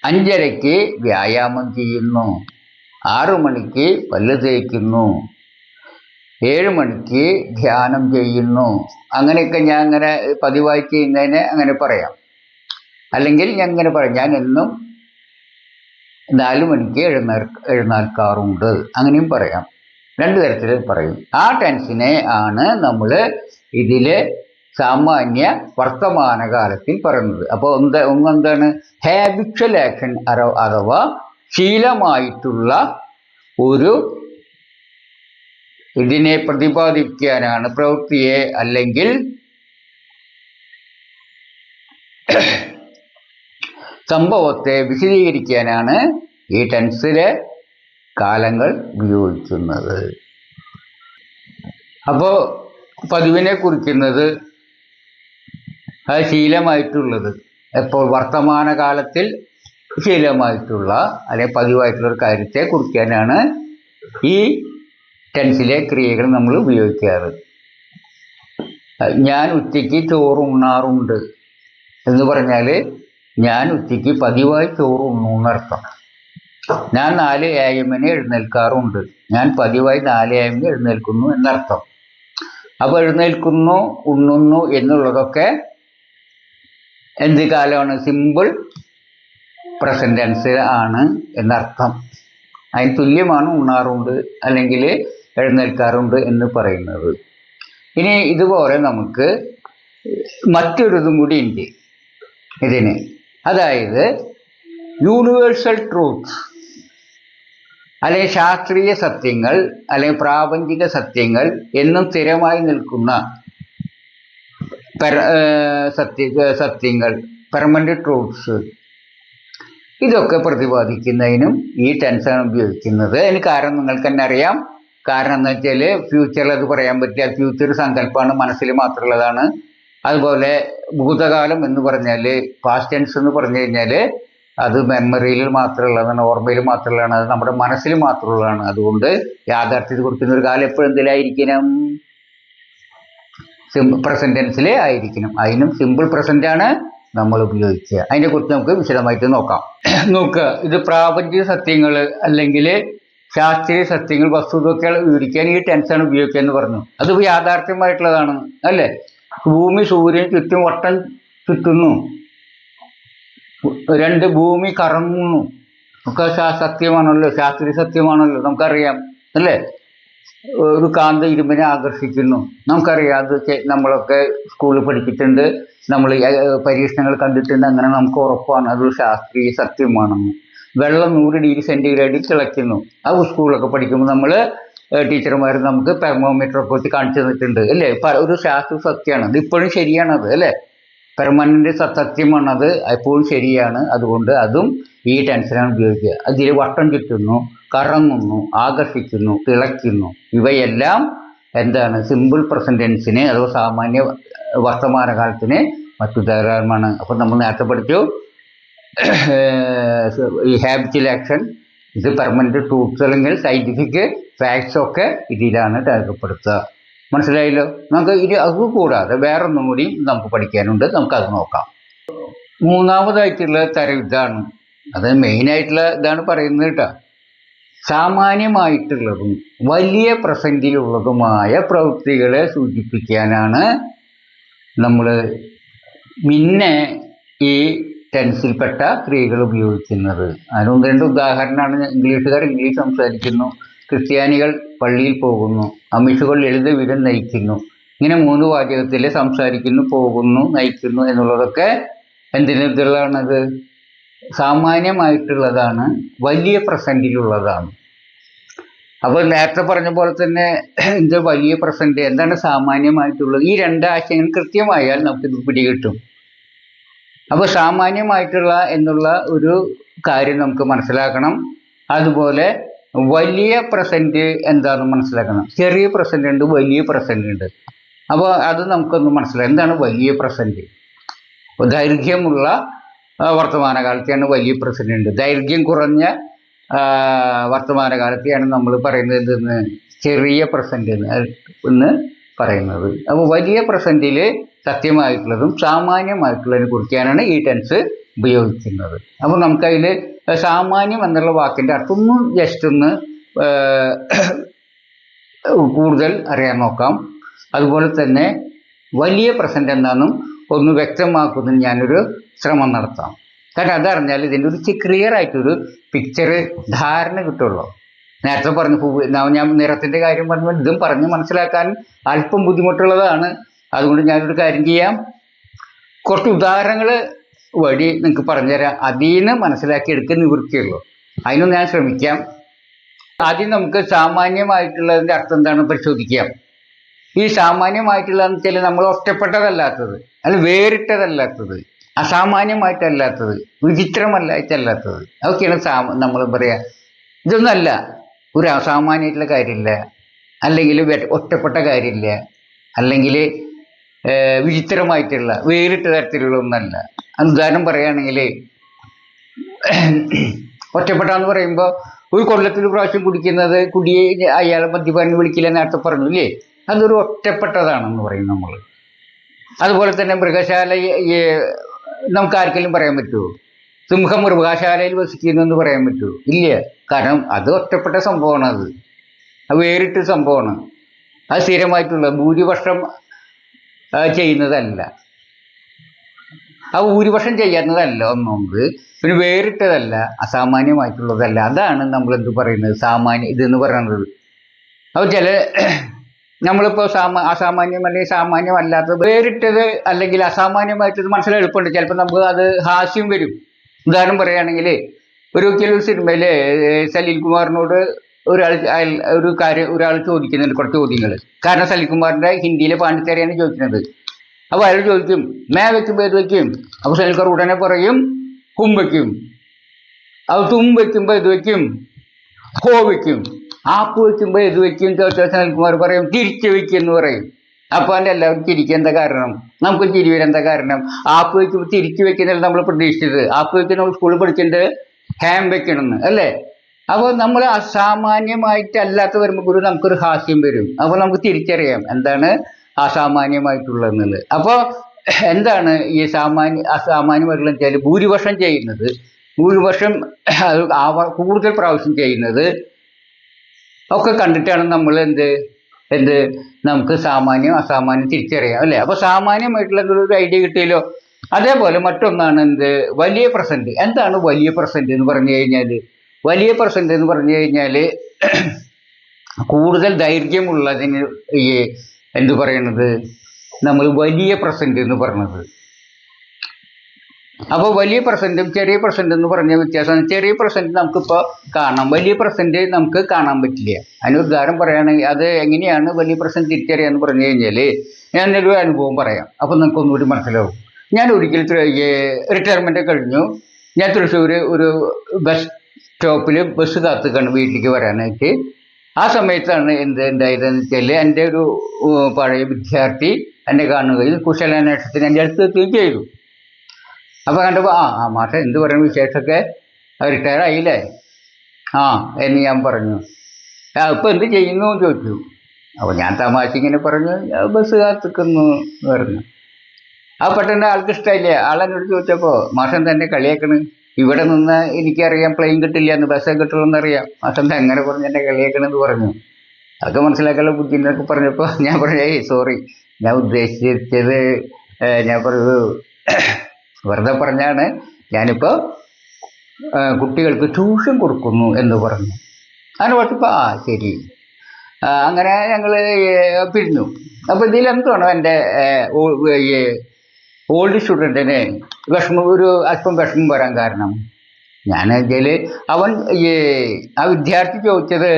5:30 വ്യായാമം ചെയ്യുന്നു. 6 മണിക്ക് പല്ല് തേക്കുന്നു. 7 മണിക്ക് ധ്യാനം ചെയ്യുന്നു. അങ്ങനെയൊക്കെ ഞാൻ അങ്ങനെ പതിവായി ചെയ്യുന്നതിനെ അങ്ങനെ പറയാം. അല്ലെങ്കിൽ ഞാൻ ഇങ്ങനെ പറയാം, ഞാൻ എന്നും 4 മണിക്ക് എഴുന്നേൽക്കാറുണ്ട്. അങ്ങനെയും പറയാം. 2 തരത്തിൽ പറയും. ആ ടെൻസിനെ ആണ് നമ്മൾ ഇതിലെ സാമാന്യ വർത്തമാനകാലത്തിൽ പറയുന്നത്. അപ്പോൾ എന്താണ്? ഹാബിച്വൽ ആക്ഷൻ അഥവാ ശീലമായിട്ടുള്ള ഒരു ഇതിനെ പ്രതിപാദിക്കാനാണ്, പ്രവൃത്തിയെ അല്ലെങ്കിൽ സംഭവത്തെ വിശദീകരിക്കാനാണ് ഈ ടെൻസിലെ കാലങ്ങൾ ഉപയോഗിക്കുന്നത്. അപ്പോൾ പതിവിനെ കുറിക്കുന്നത് അത് ശീലമായിട്ടുള്ളത്, എപ്പോൾ വർത്തമാനകാലത്തിൽ ശീലമായിട്ടുള്ള അല്ലെങ്കിൽ പതിവായിട്ടുള്ള ഒരു കാര്യത്തെ കുറിക്കാനാണ് ഈ ടെൻസിലെ ക്രിയകൾ നമ്മൾ ഉപയോഗിക്കാറ്. ഞാൻ ഉച്ചയ്ക്ക് ചോറ് ഉണ്ണാറുണ്ട് എന്ന് പറഞ്ഞാൽ ഞാൻ ഉച്ചയ്ക്ക് പതിവായി ചോറ് ഉണ്ണു എന്നർത്ഥം. ഞാൻ 4 AM എഴുന്നേൽക്കാറുണ്ട്. ഞാൻ പതിവായി 4 AM എഴുന്നേൽക്കുന്നു എന്നർത്ഥം. അപ്പോൾ എഴുന്നേൽക്കുന്നു, ഉണ്ണുന്നു എന്നുള്ളതൊക്കെ എന്ത് കാലമാണ്? സിമ്പിൾ പ്രസന്റ് ടെൻസ് ആണ് എന്നർത്ഥം. അതിന് തുല്യമാണ് ഉണ്ണാറുണ്ട് അല്ലെങ്കിൽ എഴുന്നേൽക്കാറുണ്ട് എന്ന് പറയുന്നത്. ഇനി ഇതുപോലെ നമുക്ക് മറ്റൊരിതും കൂടി ഉണ്ട് ഇതിന്. അതായത് യൂണിവേഴ്സൽ ട്രൂത്ത് അല്ലെങ്കിൽ ശാസ്ത്രീയ സത്യങ്ങൾ അല്ലെങ്കിൽ പ്രാപഞ്ചിക സത്യങ്ങൾ എന്നും സ്ഥിരമായി നിൽക്കുന്ന സത്യങ്ങൾ, പെർമനന്റ് ട്രൂത്ത്സ്, ഇതൊക്കെ പ്രതിപാദിക്കുന്നതിനും ഈ ടെൻസാണ് ഉപയോഗിക്കുന്നത്. അതിന് കാരണം നിങ്ങൾക്ക് തന്നെ അറിയാം. കാരണം എന്ന് വെച്ചാൽ ഫ്യൂച്ചറിൽ അത് പറയാൻ പറ്റില്ല. ഫ്യൂച്ചർ സങ്കല്പമാണ്, മനസ്സിൽ മാത്രമുള്ളതാണ്. അതുപോലെ ഭൂതകാലം എന്ന് പറഞ്ഞാൽ, പാസ്റ്റ് ടെൻസ് എന്ന് പറഞ്ഞു കഴിഞ്ഞാൽ അത് മെമ്മറിയിൽ മാത്രമുള്ളതാണ്, ഓർമ്മയിൽ മാത്രമുള്ളതാണ്, അത് നമ്മുടെ മനസ്സിൽ മാത്രമുള്ളതാണ്. അതുകൊണ്ട് യാഥാർത്ഥ്യത്തെ കുറിക്കുന്ന ഒരു കാലം എപ്പോഴും എന്തിലായിരിക്കണം? പ്രസന്റ് ടെൻസിൽ ആയിരിക്കണം. അതിനും സിമ്പിൾ പ്രസന്റ് ആണ് നമ്മൾ ഉപയോഗിക്കുക. അതിനെക്കുറിച്ച് നമുക്ക് വിശദമായിട്ട് നോക്കാം. നോക്കുക, ഇത് പ്രാപഞ്ചിക സത്യങ്ങൾ അല്ലെങ്കിൽ ശാസ്ത്രീയ സത്യങ്ങൾ, വസ്തുതകൾ വിവരിക്കാൻ ഈ ടെൻസാണ് ഉപയോഗിക്കുക എന്ന് പറഞ്ഞു. അത് യാഥാർത്ഥ്യമായിട്ടുള്ളതാണ് അല്ലേ? ഭൂമി സൂര്യൻ ചുറ്റും വട്ടം ചുറ്റുന്നു, 2 ഭൂമി കറങ്ങുന്നു ഒക്കെ സത്യമാണല്ലോ, ശാസ്ത്രീയ സത്യമാണല്ലോ, നമുക്കറിയാം അല്ലേ? ഒരു കാന്ത ഇരുമ്പിനെ ആകർഷിക്കുന്നു, നമുക്കറിയാം. അത് നമ്മളൊക്കെ സ്കൂളിൽ പഠിച്ചിട്ടുണ്ട്, നമ്മൾ പരീക്ഷണങ്ങൾ കണ്ടിട്ടുണ്ട്. അങ്ങനെ നമുക്ക് ഉറപ്പാണ് അതൊരു ശാസ്ത്രീയ സത്യമാണെന്ന്. വെള്ളം 100 ഡിഗ്രി സെൻറ്റിഗ്രേഡിൽ തിളയ്ക്കുന്നു. അത് സ്കൂളിലൊക്കെ പഠിക്കുമ്പോൾ നമ്മൾ ടീച്ചർമാർ നമുക്ക് തെർമോമീറ്റർ ഒക്കെ വെച്ച് കാണിച്ചു തന്നിട്ടുണ്ട് അല്ലേ? ഒരു ശാസ്ത്രീയ സത്യമാണ്. അത് ഇപ്പോഴും ശരിയാണത് അല്ലേ? പെർമനന്റ് സത്യമാണത്, എപ്പോഴും ശരിയാണ്. അതുകൊണ്ട് അതും ഈ ടെൻസിനാണ് ഉപയോഗിക്കുക. അതിൽ വട്ടം ചുറ്റുന്നു, കറങ്ങുന്നു, ആകർഷിക്കുന്നു, തിളയ്ക്കുന്നു, ഇവയെല്ലാം എന്താണ്? സിമ്പിൾ പ്രസന്റ് ടെൻസിന് അഥവാ സാമാന്യ വർത്തമാനകാലത്തിന് മറ്റുദാഹരണമാണ്. അപ്പം നമ്മൾ നേരത്തെ പഠിച്ചു ഈ ഹാബിച്വൽ ആക്ഷൻ, ഇത് പെർമനന്റ് ട്രൂത്ത്സ് അല്ലെങ്കിൽ സയന്റിഫിക് ഫാക്ട്സ് ഒക്കെ ഇതിലാണ് രേഖപ്പെടുത്തുക. മനസ്സിലായല്ലോ? നമുക്ക് ഇത് അത് കൂടാതെ വേറൊന്നും കൂടി നമുക്ക് പഠിക്കാനുണ്ട്. നമുക്കത് നോക്കാം. മൂന്നാമതായിട്ടുള്ള തരം ഇതാണ്. അത് മെയിനായിട്ടുള്ള ഇതാണ് പറയുന്നത് കേട്ടോ. സാമാന്യമായിട്ടുള്ളതും വലിയ പ്രസൻറ്റിലുള്ളതുമായ പ്രവൃത്തികളെ സൂചിപ്പിക്കാനാണ് നമ്മൾ ഈ ടെൻസിൽപ്പെട്ട ക്രിയകൾ ഉപയോഗിക്കുന്നത്. അതിന് 2 ഉദാഹരണമാണ്. ഇംഗ്ലീഷുകാർ ഇംഗ്ലീഷ് സംസാരിക്കുന്നു, ക്രിസ്ത്യാനികൾ പള്ളിയിൽ പോകുന്നു, അമിഷുകൾ ലളിതവിധം നയിക്കുന്നു. ഇങ്ങനെ 3 വാചകത്തിൽ സംസാരിക്കുന്നു, പോകുന്നു, നയിക്കുന്നു എന്നുള്ളതൊക്കെ എന്തിനുള്ളതാണത്? സാമാന്യമായിട്ടുള്ളതാണ്, വലിയ പ്രസൻറ്റിലുള്ളതാണ്. അപ്പോൾ നേരത്തെ പറഞ്ഞ പോലെ തന്നെ എന്ത് വലിയ പ്രസന്റ്, എന്താണ് സാമാന്യമായിട്ടുള്ളത്, ഈ രണ്ടാശയങ്ങൾ കൃത്യമായാൽ നമുക്കിത് പിടികിട്ടും. അപ്പോൾ സാമാന്യമായിട്ടുള്ള എന്നുള്ള ഒരു കാര്യം നമുക്ക് മനസ്സിലാക്കണം. അതുപോലെ വലിയ പ്രസന്റ് എന്താണെന്ന് മനസ്സിലാക്കണം. ചെറിയ പ്രസന്റ് ഉണ്ട്, വലിയ പ്രസന്റ് ഉണ്ട്. അപ്പോൾ അത് നമുക്കൊന്ന് മനസ്സിലാക്കാം. എന്താണ് വലിയ പ്രസന്റ്? ദൈർഘ്യമുള്ള വർത്തമാനകാലത്തെയാണ് വലിയ പ്രസന്റ് ഉണ്ട്. ദൈർഘ്യം കുറഞ്ഞ വർത്തമാനകാലത്തെയാണ് നമ്മൾ പറയുന്നത് ചെറിയ പ്രസന്റ് എന്ന് പറയുന്നത്. അപ്പോൾ വലിയ പ്രസന്റിൽ സത്യമായിട്ടുള്ളതും സാമാന്യമായിട്ടുള്ളതിനെ കുറിക്കാനാണ് ഈ ടെൻസ് ഉപയോഗിക്കുന്നത്. അപ്പോൾ നമുക്കതിൽ സാമാന്യം എന്നുള്ള വാക്കിൻ്റെ അർത്ഥം ഒന്ന് ജസ്റ്റ് ഒന്ന് കൂടുതൽ അറിയാൻ നോക്കാം. അതുപോലെ തന്നെ വലിയ പ്രസന്റ് എന്താണെന്നും ഒന്ന് വ്യക്തമാക്കുന്നതിന് ഞാനൊരു ശ്രമം നടത്താം. കാരണം അതറിഞ്ഞാൽ ഇതിൻ്റെ ഒരു ക്ലിയർ ആയിട്ടൊരു പിക്ചർ ധാരണ കിട്ടുള്ളൂ. നേരത്തെ പറഞ്ഞു ഞാൻ നിറത്തിൻ്റെ കാര്യം പറഞ്ഞപ്പോൾ ഇതും പറഞ്ഞ് മനസ്സിലാക്കാൻ അല്പം ബുദ്ധിമുട്ടുള്ളതാണ്. അതുകൊണ്ട് ഞാനൊരു കാര്യം ചെയ്യാം, കുറച്ച് ഉദാഹരണങ്ങൾ വഴി നിങ്ങൾക്ക് പറഞ്ഞുതരാം. അതിന് മനസ്സിലാക്കിയെടുക്കാൻ നിവൃത്തിയുള്ളൂ. അതിനൊന്ന് ഞാൻ ശ്രമിക്കാം. ആദ്യം നമുക്ക് സാമാന്യമായിട്ടുള്ളതിൻ്റെ അർത്ഥം എന്താണെന്ന് പരിശോധിക്കാം. ഈ സാമാന്യമായിട്ടുള്ളതെന്ന് വെച്ചാൽ നമ്മൾ ഒറ്റപ്പെട്ടതല്ലാത്തത്, അല്ല വേറിട്ടതല്ലാത്തത്, അസാമാന്യമായിട്ടല്ലാത്തത്, വിചിത്രമല്ലായിട്ടല്ലാത്തത്, അതൊക്കെയാണ് നമ്മൾ പറയാ. ഇതൊന്നല്ല, ഒരു അസാമാന്യമായിട്ടുള്ള കാര്യമില്ല, അല്ലെങ്കിൽ ഒറ്റപ്പെട്ട കാര്യമില്ല, അല്ലെങ്കിൽ വിചിത്രമായിട്ടുള്ള വേറിട്ട തരത്തിലുള്ള ഒന്നല്ല. ഉദാഹരണം പറയുകയാണെങ്കിൽ ഒറ്റപ്പെട്ടാന്ന് പറയുമ്പോൾ ഒരു കൊല്ലത്തിൽ പ്രാവശ്യം കുടിക്കുന്നത് കുടിയെ അയാളെ മദ്യപാനം വിളിക്കില്ല നേരത്തെ പറഞ്ഞു ഇല്ലേ, അതൊരു ഒറ്റപ്പെട്ടതാണെന്ന് പറയും നമ്മൾ. അതുപോലെ തന്നെ മൃഗശാല നമുക്ക് ആർക്കെങ്കിലും പറയാൻ പറ്റുമോ? സിംഹം മൃഗശാലയിൽ വസിക്കുന്നു എന്ന് പറയാൻ പറ്റുമോ? ഇല്ല. കാരണം അത് ഒറ്റപ്പെട്ട സംഭവമാണ്, അത് വേറിട്ട സംഭവമാണ്. അത് സ്ഥിരമായിട്ടുള്ള ഭൂരിപക്ഷം ചെയ്യുന്നതല്ല, ആ ഭൂരിപക്ഷം ചെയ്യാവുന്നതല്ല ഒന്നുകൊണ്ട്. പിന്നെ വേറിട്ടതല്ല, അസാമാന്യമായിട്ടുള്ളതല്ല. അതാണ് നമ്മളെന്ത് പറയുന്നത് ഇതെന്ന് പറയുന്നത്. അപ്പോൾ നമ്മളിപ്പോൾ അസാമാന്യം അല്ലെങ്കിൽ സാമാന്യമല്ലാത്തത് വേറിട്ടത് അല്ലെങ്കിൽ അസാമാന്യമായിട്ടത് മനസ്സിലായി എളുപ്പമുണ്ട്. ചിലപ്പോൾ നമുക്ക് അത് ഹാസ്യം വരും. ഉദാഹരണം പറയുകയാണെങ്കിൽ ഒരിക്കലും സിനിമയിൽ സലീൽ കുമാറിനോട് ഒരാൾ ചോദിക്കുന്നുണ്ട് കുറച്ച് ചോദ്യങ്ങൾ. കാരണം സലീൽ കുമാറിൻ്റെ ഹിന്ദിയിലെ പാണ്ഡിത്യരെയാണ് ചോദിക്കുന്നത്. അപ്പോൾ അയാൾ ചോദിക്കും മേ വയ്ക്കുമ്പോൾ ഏത് വയ്ക്കും? അപ്പോൾ സലീൽ കുമാർ ഉടനെ പറയും ഹും വയ്ക്കും. അപ്പോൾ തും വയ്ക്കുമ്പോൾ ഏത് വയ്ക്കും? ഹോ വയ്ക്കും. ആപ്പ് വയ്ക്കുമ്പോൾ ഏത് വയ്ക്കും? സനൽകുമാർ പറയും തിരിച്ചു വയ്ക്കും എന്ന് പറയും. അപ്പോൾ അതിൻ്റെ എല്ലാവരും ചിരിക്കുക. എന്താ കാരണം? നമുക്ക് ചിരി വരും. എന്താ കാരണം? ആപ്പ് വയ്ക്കുമ്പോൾ തിരിച്ചു വയ്ക്കുന്നതല്ല നമ്മൾ പ്രതീക്ഷിച്ചത്. ആപ്പ് വയ്ക്കുന്ന നമ്മൾ സ്കൂളിൽ പഠിക്കേണ്ടത് ഹാം വെക്കണമെന്ന് അല്ലേ? അപ്പോൾ നമ്മൾ അസാമാന്യമായിട്ടല്ലാത്ത വരുമ്പോൾ നമുക്കൊരു ഹാസ്യം വരും. അപ്പോൾ നമുക്ക് തിരിച്ചറിയാം എന്താണ് അസാമാന്യമായിട്ടുള്ളതെന്നുള്ളത്. അപ്പോൾ എന്താണ് ഈ അസാമാന്യമായിട്ടുള്ള വെച്ചാൽ ഭൂരിപക്ഷം ചെയ്യുന്നത്, ഭൂരിപക്ഷം കൂടുതൽ പ്രാവശ്യം ചെയ്യുന്നത് ഒക്കെ കണ്ടിട്ടാണ് നമ്മൾ നമുക്ക് സാമാന്യം അസാമാന്യം തിരിച്ചറിയാം അല്ലേ? അപ്പോൾ സാമാന്യമായിട്ടുള്ള ഒരു ഐഡിയ കിട്ടിയല്ലോ. അതേപോലെ മറ്റൊന്നാണ് വലിയ പ്രസന്റ്. എന്താണ് വലിയ പ്രസന്റ് എന്ന് പറഞ്ഞു കഴിഞ്ഞാൽ? വലിയ പ്രസന്റ് എന്ന് പറഞ്ഞു കഴിഞ്ഞാൽ കൂടുതൽ ദൈർഘ്യമുള്ളതിന് പറയുന്നത് നമ്മൾ വലിയ പ്രസന്റ് എന്ന് പറഞ്ഞത്. അപ്പോൾ വലിയ പ്രസന്റും ചെറിയ പ്രസന്റ് എന്ന് പറഞ്ഞ വ്യത്യാസമാണ്. ചെറിയ പ്രസന്റ് നമുക്കിപ്പോൾ കാണാം, വലിയ പ്രസന്റ് നമുക്ക് കാണാൻ പറ്റില്ല. അതിന് ഉദാഹരണം പറയുകയാണെങ്കിൽ അത് എങ്ങനെയാണ് വലിയ പ്രസന്റ് തിരിച്ചറിയാന്ന് പറഞ്ഞു കഴിഞ്ഞാൽ ഞാനൊരു അനുഭവം പറയാം. അപ്പോൾ നിങ്ങൾക്ക് ഒന്നുകൂടി മനസ്സിലാവും. ഞാൻ ഒരിക്കൽ റിട്ടയർമെൻറ്റ് കഴിഞ്ഞു. ഞാൻ തൃശ്ശൂർ ഒരു ബസ് സ്റ്റോപ്പിൽ ബസ് കാത്തുക്കാണ് വീട്ടിലേക്ക് വരാനായിട്ട്. ആ സമയത്താണ് എന്തായതെന്ന് വെച്ചാൽ എൻ്റെ ഒരു പഴയ വിദ്യാർത്ഥി എന്നെ കാണുകയും കുശലാന്വേഷണത്തിന് എൻ്റെ അടുത്ത് എത്തുകയും ചെയ്തു. അപ്പോൾ കണ്ടപ്പോൾ മാഷ എന്ത് പറയുന്ന വിശേഷമൊക്കെ റിട്ടയർ ആയില്ലേ എന്ന് ഞാൻ പറഞ്ഞു. ഇപ്പോൾ എന്ത് ചെയ്യുന്നു എന്ന് ചോദിച്ചു. അപ്പോൾ ഞാൻ തമാശ ഇങ്ങനെ പറഞ്ഞു ബസ് കാത്തിക്കുന്നു എന്ന് പറഞ്ഞു. ആ പെട്ടെന്ന് ആൾക്ക് ഇഷ്ടമായില്ലേ. ആളെന്നോട് ചോദിച്ചപ്പോൾ മാഷം തന്നെ കളിയാക്കണ്, ഇവിടെ നിന്ന് എനിക്കറിയാം പ്ലെയിൻ കിട്ടില്ല എന്ന്, ബസ്സേ കിട്ടുള്ളൂ എന്നറിയാം, മാഷം എങ്ങനെ പറഞ്ഞ് എന്നെ കളിയാക്കണമെന്ന് പറഞ്ഞു. അതൊക്കെ മനസ്സിലാക്കാനുള്ള ബുദ്ധി എന്നൊക്കെ പറഞ്ഞപ്പോൾ ഞാൻ പറഞ്ഞു സോറി, ഞാൻ ഉദ്ദേശിച്ചത് ഞാൻ പറഞ്ഞത് വെറുതെ പറഞ്ഞാണ്. ഞാനിപ്പോൾ കുട്ടികൾക്ക് ട്യൂഷൻ കൊടുക്കുന്നു എന്ന് പറഞ്ഞു. അങ്ങനെ പറഞ്ഞപ്പോൾ ശരി. അങ്ങനെ ഞങ്ങൾ പിരിഞ്ഞു. അപ്പോൾ ഇതിലെന്താണ് എൻ്റെ ഓൾഡ് സ്റ്റുഡൻറ്റിന് അല്പം വിഷമം വരാൻ കാരണം ഞാൻ അവൻ ആ വിദ്യാർത്ഥി ചോദിച്ചത്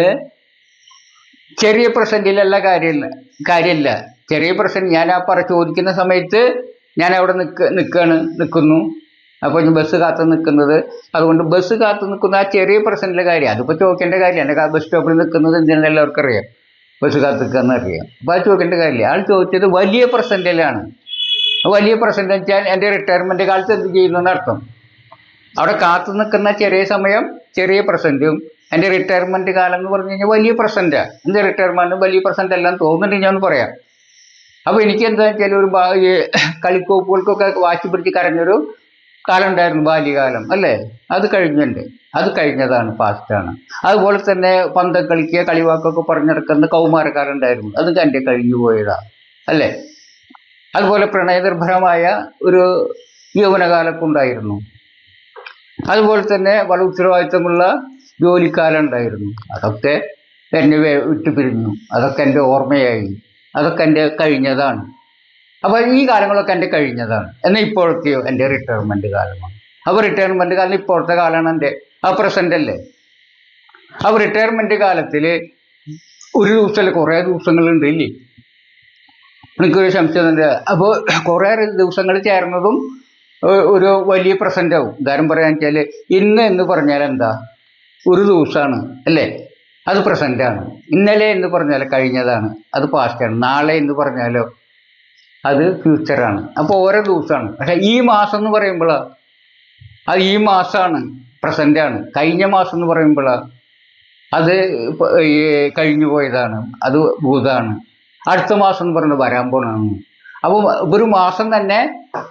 ചെറിയ പ്രസന്റിലല്ല കാര്യമില്ല. ചെറിയ പ്രസന്റ് ഞാൻ ചോദിക്കുന്ന സമയത്ത് ഞാൻ അവിടെ നിൽക്കുന്നു. അപ്പോൾ ഞാൻ ബസ് കാത്തു നിൽക്കുന്നത്, അതുകൊണ്ട് ബസ് കാത്തു നിൽക്കുന്ന ആ ചെറിയ പ്രസന്റിലെ കാര്യം അതിപ്പോൾ ചോദിക്കേണ്ട കാര്യമില്ല. ബസ് സ്റ്റോപ്പിൽ നിൽക്കുന്നത് എന്തിനാണ് എല്ലാവർക്കും അറിയാം, ബസ് കാത്തു നിൽക്കുകയെന്ന് അറിയാം. അപ്പോൾ അത് ചോദിക്കേണ്ട കാര്യമില്ല. ആൾ ചോദിച്ചത് വലിയ പ്രസന്റിലാണ്. വലിയ പ്രസന്റ് വെച്ചാൽ എൻ്റെ റിട്ടയർമെൻറ്റ് കാലത്ത് എന്ത് ചെയ്യുന്നതെന്ന് അർത്ഥം. അവിടെ കാത്തു നിൽക്കുന്ന ചെറിയ സമയം ചെറിയ പ്രസന്റും, എൻ്റെ റിട്ടയർമെൻറ്റ് കാലം എന്ന് പറഞ്ഞു കഴിഞ്ഞാൽ വലിയ പ്രസന്റാണ്. എൻ്റെ റിട്ടയർമെൻറ്റും വലിയ പ്രസന്റ് എല്ലാം തോന്നുന്നുണ്ടെങ്കിൽ ഞാൻ പറയാം. അപ്പോൾ എനിക്ക് എന്താ വെച്ചാൽ ഒരു കളിക്കോപ്പുകൾക്കൊക്കെ വാശി പിടിച്ച് കരഞ്ഞൊരു കാലം ഉണ്ടായിരുന്നു, ബാല്യകാലം അല്ലേ. അത് കഴിഞ്ഞുണ്ട്, അത് കഴിഞ്ഞതാണ്, പാസ്റ്റാണ്. അതുപോലെ തന്നെ പന്തം കളിക്കുക, കളിവാക്കൊക്കെ പറഞ്ഞിടക്കുന്ന കൗമാരക്കാലം ഉണ്ടായിരുന്നു, അത് എൻ്റെ കഴിഞ്ഞു പോയതാണ് അല്ലേ. അതുപോലെ പ്രണയനിർഭരമായ ഒരു യൗവനകാലമൊക്കെ ഉണ്ടായിരുന്നു. അതുപോലെ തന്നെ വളരെ ഉത്തരവാദിത്തമുള്ള ജോലിക്കാലം ഉണ്ടായിരുന്നു. അതൊക്കെ എന്നെ വിട്ടുപിരിഞ്ഞു, അതൊക്കെ എൻ്റെ ഓർമ്മയായി, അതൊക്കെ എൻ്റെ കഴിഞ്ഞതാണ്. അപ്പോൾ ഈ കാലങ്ങളൊക്കെ എൻ്റെ കഴിഞ്ഞതാണ്. എന്നാൽ ഇപ്പോഴത്തെയോ എൻ്റെ റിട്ടയർമെൻറ്റ് കാലമാണ്. അപ്പോൾ റിട്ടയർമെൻറ്റ് കാലം ഇപ്പോഴത്തെ കാലമാണ് എൻ്റെ പ്രസൻ്റ് അല്ലേ. അപ്പോൾ റിട്ടയർമെൻറ്റ് കാലത്തിൽ ഒരു ദിവസമല്ല കുറേ ദിവസങ്ങളുണ്ട് ഇല്ലേ, എനിക്കൊരു സംശയമുണ്ട്. അപ്പോൾ കുറേ ദിവസങ്ങൾ ചേർന്നതും ഒരു വലിയ പ്രസൻ്റ് ആവും. ഉദാഹരണം പറയാന്ന് വെച്ചാൽ ഇന്ന് എന്ന് പറഞ്ഞാൽ എന്താ, ഒരു ദിവസമാണ് അല്ലേ, അത് പ്രസൻ്റാണ്. ഇന്നലെ എന്ന് പറഞ്ഞാൽ കഴിഞ്ഞതാണ്, അത് പാസ്റ്റാണ്. നാളെ എന്ന് പറഞ്ഞാലോ അത് ഫ്യൂച്ചറാണ്. അപ്പോൾ ഓരോ ദിവസമാണ്. പക്ഷേ ഈ മാസം എന്ന് പറയുമ്പോൾ അത് ഈ മാസമാണ്, പ്രസൻ്റാണ്. കഴിഞ്ഞ മാസം എന്ന് പറയുമ്പോൾ അത് കഴിഞ്ഞു പോയതാണ്, അത് ഭൂതമാണ്. അടുത്ത മാസം എന്ന് പറയുന്നത് വരാൻ പോകണം. അപ്പോൾ ഒരു മാസം തന്നെ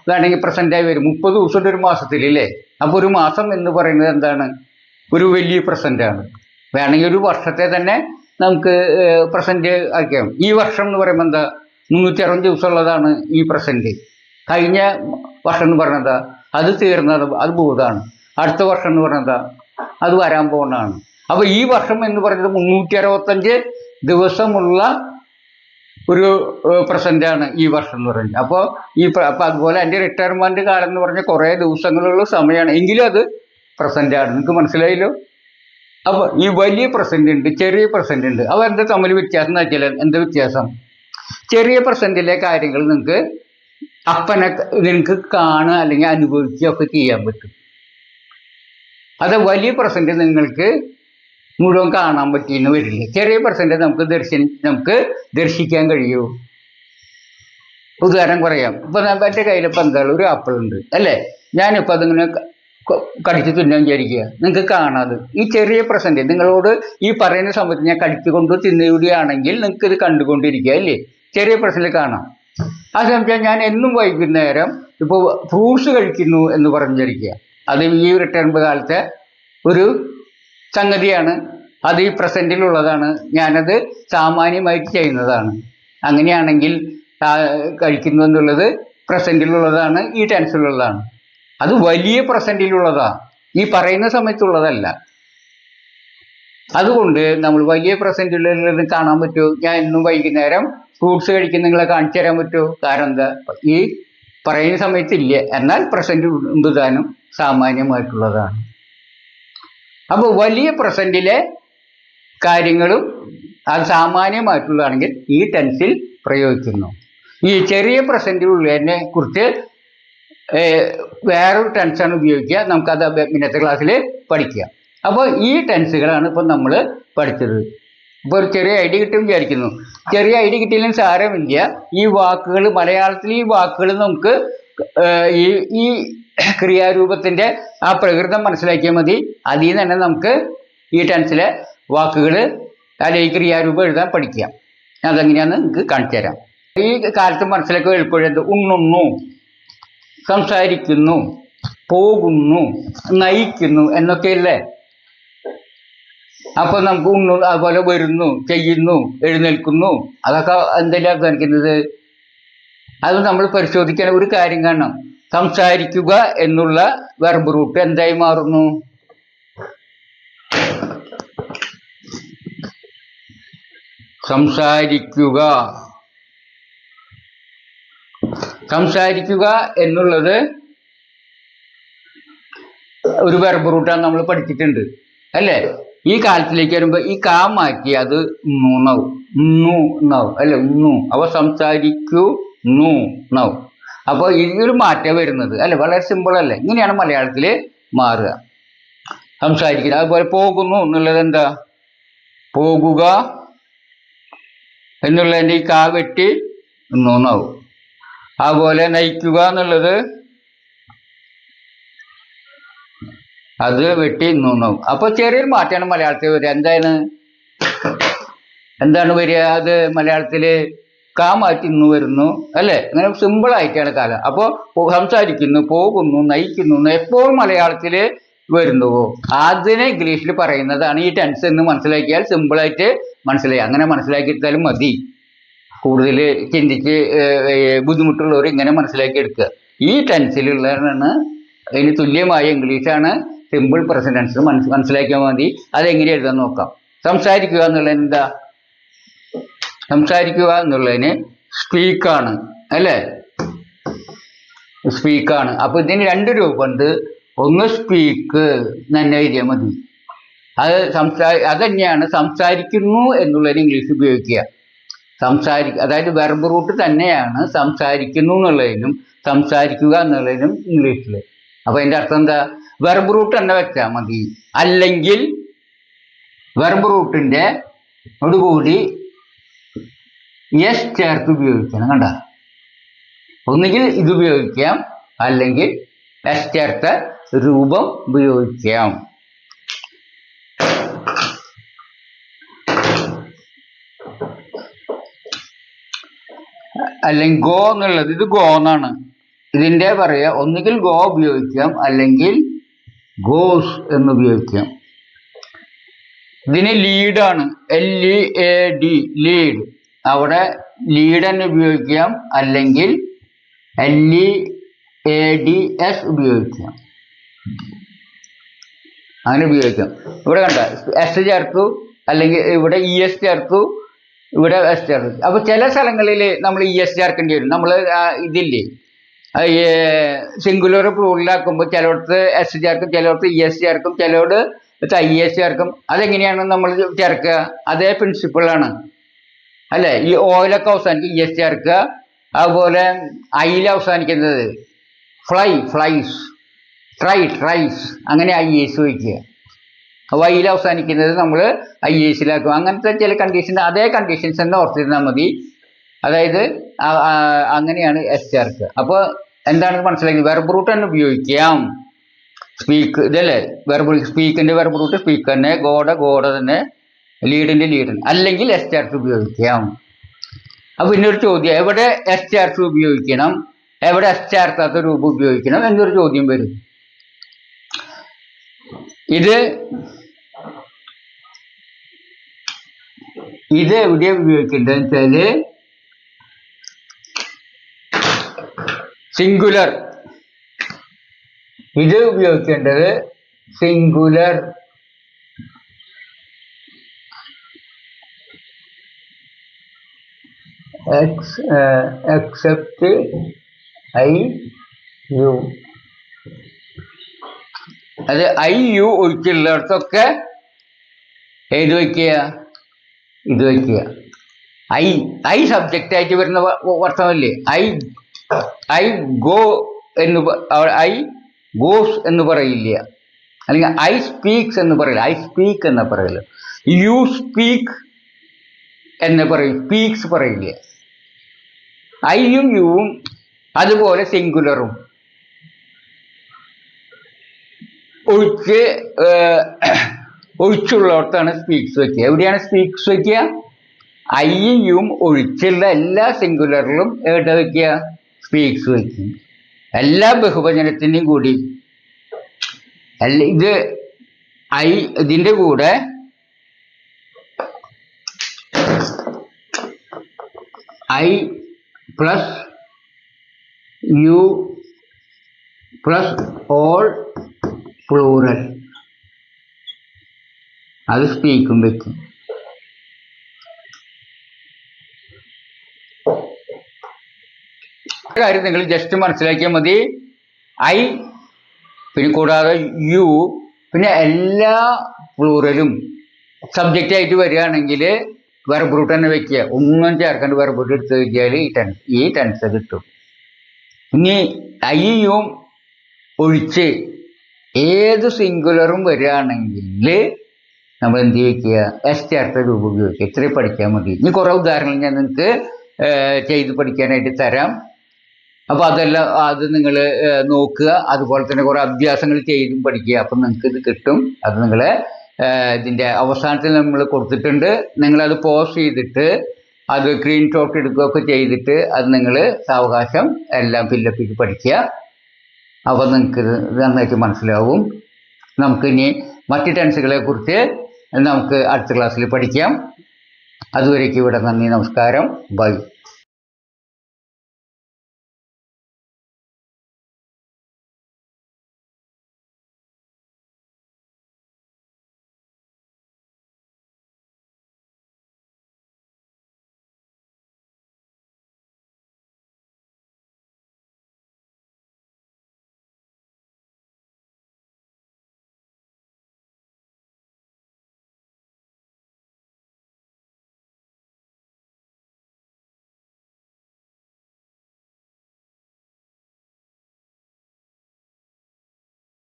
വേണമെങ്കിൽ പ്രസൻ്റായി വരും. 30 ദിവസമുണ്ട് ഒരു മാസത്തിൽ അല്ലേ. അപ്പോൾ ഒരു മാസം എന്ന് പറയുന്നത് എന്താണ്, ഒരു വലിയ പ്രസൻ്റാണ്. വേണമെങ്കിൽ ഒരു വർഷത്തെ തന്നെ നമുക്ക് പ്രസൻറ്റ് ആക്കാം. ഈ വർഷം എന്ന് പറയുമ്പോൾ എന്താ, 360 ദിവസമുള്ളതാണ് ഈ പ്രസൻറ്റ്. കഴിഞ്ഞ വർഷം എന്ന് പറയുന്നത് അത് തീർന്നത്, അത് ഭൂതമാണ്. അടുത്ത വർഷം എന്ന് പറയുന്നത് അത് വരാൻ പോകുന്നതാണ്. അപ്പോൾ ഈ വർഷം എന്ന് പറയുന്നത് 365 ദിവസമുള്ള ഒരു പ്രസൻ്റാണ് ഈ വർഷം എന്ന് പറയുന്നത്. അപ്പോൾ അപ്പോൾ അതുപോലെ എൻ്റെ റിട്ടയർമെൻറ്റ് കാലം എന്ന് പറഞ്ഞാൽ കുറേ ദിവസങ്ങളുള്ള സമയമാണ്, എങ്കിലും അത് പ്രസൻ്റാണ്. നിങ്ങൾക്ക് മനസ്സിലായല്ലോ. അപ്പോൾ ഈ വലിയ പ്രസൻ്റ് ഉണ്ട്, ചെറിയ പ്രസൻ്റ് ഉണ്ട്. അപ്പോൾ എന്താ തമ്മിൽ വ്യത്യാസം എന്ന് വെച്ചാൽ, എന്താ വ്യത്യാസം? ചെറിയ പ്രസൻറ്റിലെ കാര്യങ്ങൾ നിങ്ങൾക്ക് നിങ്ങൾക്ക് കാണുക അല്ലെങ്കിൽ അനുഭവിക്കുകയൊക്കെ ചെയ്യാൻ പറ്റും. അത് വലിയ പ്രസൻറ്റ് നിങ്ങൾക്ക് മുഴുവൻ കാണാൻ പറ്റിയെന്ന് വരില്ല. ചെറിയ പ്രസൻറ്റ് നമുക്ക് ദർശിക്കാൻ കഴിയൂ. ഉദാഹരണം പറയാം. ഇപ്പം എൻ്റെ കയ്യിലിപ്പോൾ എന്താ ഒരു ആപ്പിൾ ഉണ്ട് അല്ലേ, ഞാനിപ്പോൾ അതിങ്ങനെ കടിച്ച് തിന്നാൻ വിചാരിക്കുക, നിങ്ങൾക്ക് കാണാതെ. ഈ ചെറിയ പ്രസൻറ്റ് നിങ്ങളോട് ഈ പറയുന്ന സമയത്ത് ഞാൻ കടിച്ചുകൊണ്ട് തിന്നുകയാണെങ്കിൽ നിങ്ങൾക്ക് ഇത് കണ്ടുകൊണ്ടിരിക്കുക അല്ലേ, ചെറിയ പ്രസൻറ്റിൽ കാണാം. ആ സമയത്ത് ഞാൻ എന്നും വൈകുന്നേരം ഇപ്പോൾ ഫ്രൂട്ട്സ് കഴിക്കുന്നു എന്ന് പറഞ്ഞിരിക്കുക, അത് ഈ റിട്ടയർമെൻറ്റ് കാലത്തെ ഒരു സംഗതിയാണ്. അത് ഈ പ്രസൻറ്റിലുള്ളതാണ്, ഞാനത് സാമാന്യമായിട്ട് ചെയ്യുന്നതാണ്. അങ്ങനെയാണെങ്കിൽ കഴിക്കുന്നു എന്നുള്ളത് പ്രസൻറ്റിലുള്ളതാണ്, ഈ ടെൻസിലുള്ളതാണ്. അത് വലിയ പ്രസൻറ്റിലുള്ളതാണ്, ഈ പറയുന്ന സമയത്തുള്ളതല്ല. അതുകൊണ്ട് നമ്മൾ വലിയ പ്രസൻറ്റിലുള്ളത് കാണാൻ പറ്റുമോ? ഞാൻ ഇന്നും വൈകുന്നേരം ഫ്രൂട്ട്സ് കഴിക്കുന്ന നിങ്ങളെ കാണിച്ചു തരാൻ പറ്റുമോ? കാരണം എന്താ, ഈ പറയുന്ന സമയത്തില്ല, എന്നാൽ പ്രസൻറ്റ് ഉണ്ടുതാനും സാമാന്യമായിട്ടുള്ളതാണ്. അപ്പോൾ വലിയ പ്രസൻറ്റിലെ കാര്യങ്ങളും അത് സാമാന്യമായിട്ടുള്ളതാണെങ്കിൽ ഈ ടെൻസിൽ പ്രയോഗിക്കുന്നു. ഈ ചെറിയ പ്രസൻറ്റിലുള്ളതിനെ കുറിച്ച് വേറൊരു ടെൻസാണ് ഉപയോഗിക്കുക. നമുക്കത് ഇന്നത്തെ ക്ലാസ്സിൽ പഠിക്കുക. അപ്പോൾ ഈ ടെൻസുകളാണ് ഇപ്പം നമ്മൾ പഠിച്ചത്. ഇപ്പോൾ ഒരു ചെറിയ ഐഡിയ കിട്ടും വിചാരിക്കുന്നു. ചെറിയ ഐഡിയ കിട്ടിയില്ലെങ്കിൽ സാരമില്ല. ഈ വാക്കുകൾ മലയാളത്തിൽ ഈ വാക്കുകൾ നമുക്ക് ഈ ക്രിയാരൂപത്തിൻ്റെ ആ പ്രകൃതം മനസ്സിലാക്കിയാൽ മതി. അതിൽ നിന്ന് തന്നെ നമുക്ക് ഈ ടെൻസിലെ വാക്കുകൾ അല്ലെങ്കിൽ ഈ ക്രിയാരൂപം എഴുതാൻ പഠിക്കാം. അതെങ്ങനെയാണെന്ന് നിങ്ങൾക്ക് കാണിച്ചു തരാം. ഈ കാലത്ത് മനസ്സിലാക്കുക എളുപ്പമുള്ളത് ഉണ്ണുന്നു, സംസാരിക്കുന്നു, പോകുന്നു, നയിക്കുന്നു എന്നൊക്കെയല്ലേ. അപ്പോൾ നമുക്ക് ഉണ്ണുന്നു, അതുപോലെ വരുന്നു, ചെയ്യുന്നു, എഴുന്നേൽക്കുന്നു, അതൊക്കെ എന്തെല്ലാം അധ്വാനിക്കുന്നത്. അത് നമ്മൾ പരിശോധിക്കാൻ ഒരു കാര്യം കാണണം. സംസാരിക്കുക എന്നുള്ള വെർബ് റൂട്ട് എന്തായി മാറുന്നു? സംസാരിക്കുക. സംസാരിക്കുക എന്നുള്ളത് ഒരു വെർബ് റൂട്ടാണ്, നമ്മൾ പഠിച്ചിട്ടുണ്ട് അല്ലേ. ഈ കാലത്തിലേക്ക് വരുമ്പോൾ ഈ കാ മാറ്റി അത് നൂന്നാവും, നൂന്നാവും അല്ലെ, നൂ. അപ്പൊ സംസാരിക്കൂ നൂ നാവും. അപ്പൊ ഇതിലൊരു മാറ്റം വരുന്നത് അല്ലെ, വളരെ സിമ്പിൾ അല്ലേ. ഇങ്ങനെയാണ് മലയാളത്തില് മാറുക സംസാരിക്കുന്നത്. അതുപോലെ പോകുന്നു എന്നുള്ളത് എന്താ, പോകുക എന്നുള്ളതിന്റെ ഈ കാ വെട്ടി നൂന്നാവും. അതുപോലെ നയിക്കുക എന്നുള്ളത് അത് വെട്ടി നൂന്നാവും. അപ്പൊ ചെറിയൊരു മാറ്റമാണ് മലയാളത്തിൽ വരിക. എന്താണ് വരിക, അത് മലയാളത്തില് കാ മാറ്റി ഇന്ന് വരുന്നു അല്ലെ. അങ്ങനെ സിമ്പിൾ ആയിട്ടാണ് കാലം. അപ്പോ സംസാരിക്കുന്നു, പോകുന്നു, നയിക്കുന്നു എപ്പോഴും മലയാളത്തില് വരുന്നുവോ അതിനെ ഇംഗ്ലീഷിൽ പറയുന്നതാണ് ഈ ടെൻസ് എന്ന് മനസ്സിലാക്കിയാൽ സിമ്പിളായിട്ട് മനസ്സിലായി. അങ്ങനെ മനസ്സിലാക്കിയെടുത്താലും മതി. കൂടുതൽ ചിന്തിച്ച് ബുദ്ധിമുട്ടുള്ളവർ ഇങ്ങനെ മനസ്സിലാക്കി എടുക്കുക. ഈ ടെൻസിലുള്ളതാണ് അതിന് തുല്യമായ ഇംഗ്ലീഷാണ് സിമ്പിൾ പ്രസന്റ് ടെൻസ്. മനസ്സിലാക്കിയാൽ മതി. അതെങ്ങനെ എഴുതാൻ നോക്കാം. സംസാരിക്കുക എന്നുള്ളത് എന്താ, സംസാരിക്കുക എന്നുള്ളതിന് സ്പീക്കാണ് അല്ലേ, സ്പീക്കാണ്. അപ്പൊ ഇതിന് രണ്ട് രൂപമുണ്ട്. ഒന്ന് സ്പീക്ക് തന്നെ എഴുതിയാൽ മതി. അത് അതന്നെയാണ് സംസാരിക്കുന്നു എന്നുള്ളതിന് ഇംഗ്ലീഷ് ഉപയോഗിക്കുക. അതായത് വെർബ് റൂട്ട് തന്നെയാണ് സംസാരിക്കുന്നു എന്നുള്ളതിനും സംസാരിക്കുക എന്നുള്ളതിനും ഇംഗ്ലീഷിൽ. അപ്പൊ അതിന്റെ അർത്ഥം എന്താ, വെർബ് റൂട്ട് തന്നെ വെച്ചാൽ മതി. അല്ലെങ്കിൽ വെർബ് റൂട്ടിന്റെ കൂടി യെസ് ചേർത്ത് ഉപയോഗിക്കണം. കണ്ട, ഒന്നുകിൽ ഇത് ഉപയോഗിക്കാം, അല്ലെങ്കിൽ എസ് ചേർത്ത രൂപം ഉപയോഗിക്കാം. അല്ലെങ്കിൽ ഗോ എന്നുള്ളത്, ഇത് ഗോ എന്നാണ്. ഇതിന്റെ പറയാ ഒന്നുകിൽ ഗോ ഉപയോഗിക്കാം, അല്ലെങ്കിൽ ഗോസ് എന്ന് ഉപയോഗിക്കാം. ഇതിന് ലീഡാണ്, LEAD, ലീഡ്. അവിടെ ലീഡ് തന്നെ ഉപയോഗിക്കാം, അല്ലെങ്കിൽ LEADS ഉപയോഗിക്കാം. അങ്ങനെ ഉപയോഗിക്കാം. ഇവിടെ കണ്ട എസ് ചേർത്തു, അല്ലെങ്കിൽ ഇവിടെ ES ചേർത്തു, ഇവിടെ എസ് ചേർത്തു. അപ്പൊ ചില സ്ഥലങ്ങളിൽ നമ്മൾ ES ചേർക്കേണ്ടി വരും. നമ്മൾ ഇതില്ലേ സിംഗുലർ പ്ലൂറലാക്കുമ്പോൾ ചിലയിടത്ത് എസ് ചേർക്കും, ചിലയിടത്ത് ES ചേർക്കും, ചിലയോട് IS ചേർക്കും. അതെങ്ങനെയാണ് നമ്മൾ ചേർക്കുക, അതേ പ്രിൻസിപ്പിളാണ് അല്ലെ. ഈ ഓയിലൊക്കെ അവസാനിക്കും ES ചേർക്കുക. അതുപോലെ ഐയിൽ അവസാനിക്കുന്നത് ഫ്ലൈസ്, ട്രൈസ്, അങ്ങനെ IS വയ്ക്കുക. വൈയിൽ അവസാനിക്കുന്നത് നമ്മൾ ISലാക്കും. അങ്ങനത്തെ ചില കണ്ടീഷൻ, അതേ കണ്ടീഷൻസ് തന്നെ ഓർത്തിരുന്നാൽ മതി. അതായത് അങ്ങനെയാണ് എസ് ചേർക്കുക. അപ്പോൾ എന്താണെന്ന് മനസ്സിലാക്കി, വെർബ് റൂട്ട് തന്നെ ഉപയോഗിക്കാം. സ്പീക്ക് ഇതല്ലേ വെർബ്, സ്പീക്കിന്റെ വെർബ് റൂട്ട് സ്പീക്ക് തന്നെ, ഗോഡ തന്നെ, ലീഡിന്റെ ലീഡ്, അല്ലെങ്കിൽ എസ് ചേർത്ത് ഉപയോഗിക്കാം. അപ്പൊ പിന്നൊരു ചോദ്യം, എവിടെ എസ് ചേർത്ത് ഉപയോഗിക്കണം, എവിടെ എസ് ചേർത്താത്ത രൂപം ഉപയോഗിക്കണം എന്നൊരു ചോദ്യം വരും. ഇത് എവിടെയാ ഉപയോഗിക്കേണ്ടതെന്ന് വെച്ചാല് സിംഗുലർ. ഇത് ഉപയോഗിക്കേണ്ടത് സിംഗുലർ എക്സെപ്റ്റ് IU. അത് IU ഒഴിച്ചുള്ളിടത്തൊക്കെ ഏത് വയ്ക്കുക, ഇത് വയ്ക്കുക. ഐ സബ്ജക്റ്റ് ആയിട്ട് വരുന്ന അർത്ഥമല്ലേ. ഐ ഗോ എന്ന് ഐ ഗോസ് എന്ന് പറയില്ല, അല്ലെങ്കിൽ ഐ സ്പീക്സ് എന്ന് പറയില്ല, ഐ സ്പീക്ക് എന്ന് പറയില്ല. യു സ്പീക്ക് എന്ന് പറയും, സ്പീക്സ് പറയില്ല. ഐയും യുവും അതുപോലെ സിംഗുലറും ഒഴിച്ചുള്ളിടത്താണ് സ്പീക്സ് വയ്ക്കുക. എവിടെയാണ് സ്പീക്സ് വയ്ക്കുക, ഐയും യുവും ഒഴിച്ചുള്ള എല്ലാ സിംഗുലറിലും എവിടെ വയ്ക്കുക, സ്പീക്സ് വയ്ക്കും. എല്ലാ ബഹുവചനത്തിൻ്റെയും കൂടി ഇത് ഇതിൻ്റെ കൂടെ I plus U plus all plural, അത് സ്പീക്കും വയ്ക്കും. കാര്യം നിങ്ങൾ ജസ്റ്റ് മനസ്സിലാക്കിയാൽ മതി. ഐ പിന്നെ കൂടാതെ യു പിന്നെ എല്ലാ പ്ലൂറലും സബ്ജക്റ്റായിട്ട് വരികയാണെങ്കിൽ വെർബ് റൂട്ട് തന്നെ വെക്കുക, ഒന്നും ചേർക്കാണ്ട് വെർബ് റൂട്ട് എടുത്ത് കഴിഞ്ഞാൽ ഈ ടെൻസ് കിട്ടും. ഇനി ഐയും ഒഴിച്ച് ഏത് സിംഗുലറും വരികയാണെങ്കിൽ നമ്മൾ എന്ത് വയ്ക്കുക, എസ് ചേർത്ത രൂപം ഉപയോഗിക്കുക. ഇത്രയും പഠിക്കാൻ മതി. ഇനി കുറേ ഉദാഹരണങ്ങൾ ഞാൻ നിങ്ങൾക്ക് ചെയ്ത് പഠിക്കാനായിട്ട് തരാം. അപ്പോൾ അത് നിങ്ങൾ നോക്കുക. അതുപോലെ തന്നെ കുറേ അഭ്യാസങ്ങൾ ചെയ്തും പഠിക്കുക. അപ്പം നിങ്ങൾക്ക് ഇത് കിട്ടും. അത് നിങ്ങൾ ഇതിൻ്റെ അവസാനത്തിൽ നമ്മൾ കൊടുത്തിട്ടുണ്ട്. നിങ്ങളത് പോസ് ചെയ്തിട്ട് അത് സ്ക്രീൻഷോട്ട് എടുക്കുകയൊക്കെ ചെയ്തിട്ട് അത് നിങ്ങൾ സാവകാശം എല്ലാം ഫില്ലപ്പ് ചെയ്ത് പഠിക്കുക. അപ്പോൾ നിങ്ങൾക്ക് നന്നായിട്ട് മനസ്സിലാവും. നമുക്കിനി മറ്റ് ടെൻസുകളെ കുറിച്ച് നമുക്ക് അടുത്ത ക്ലാസ്സിൽ പഠിക്കാം. അതുവരേക്കും ഇവിടെ നന്ദി, നമസ്കാരം, ബൈ.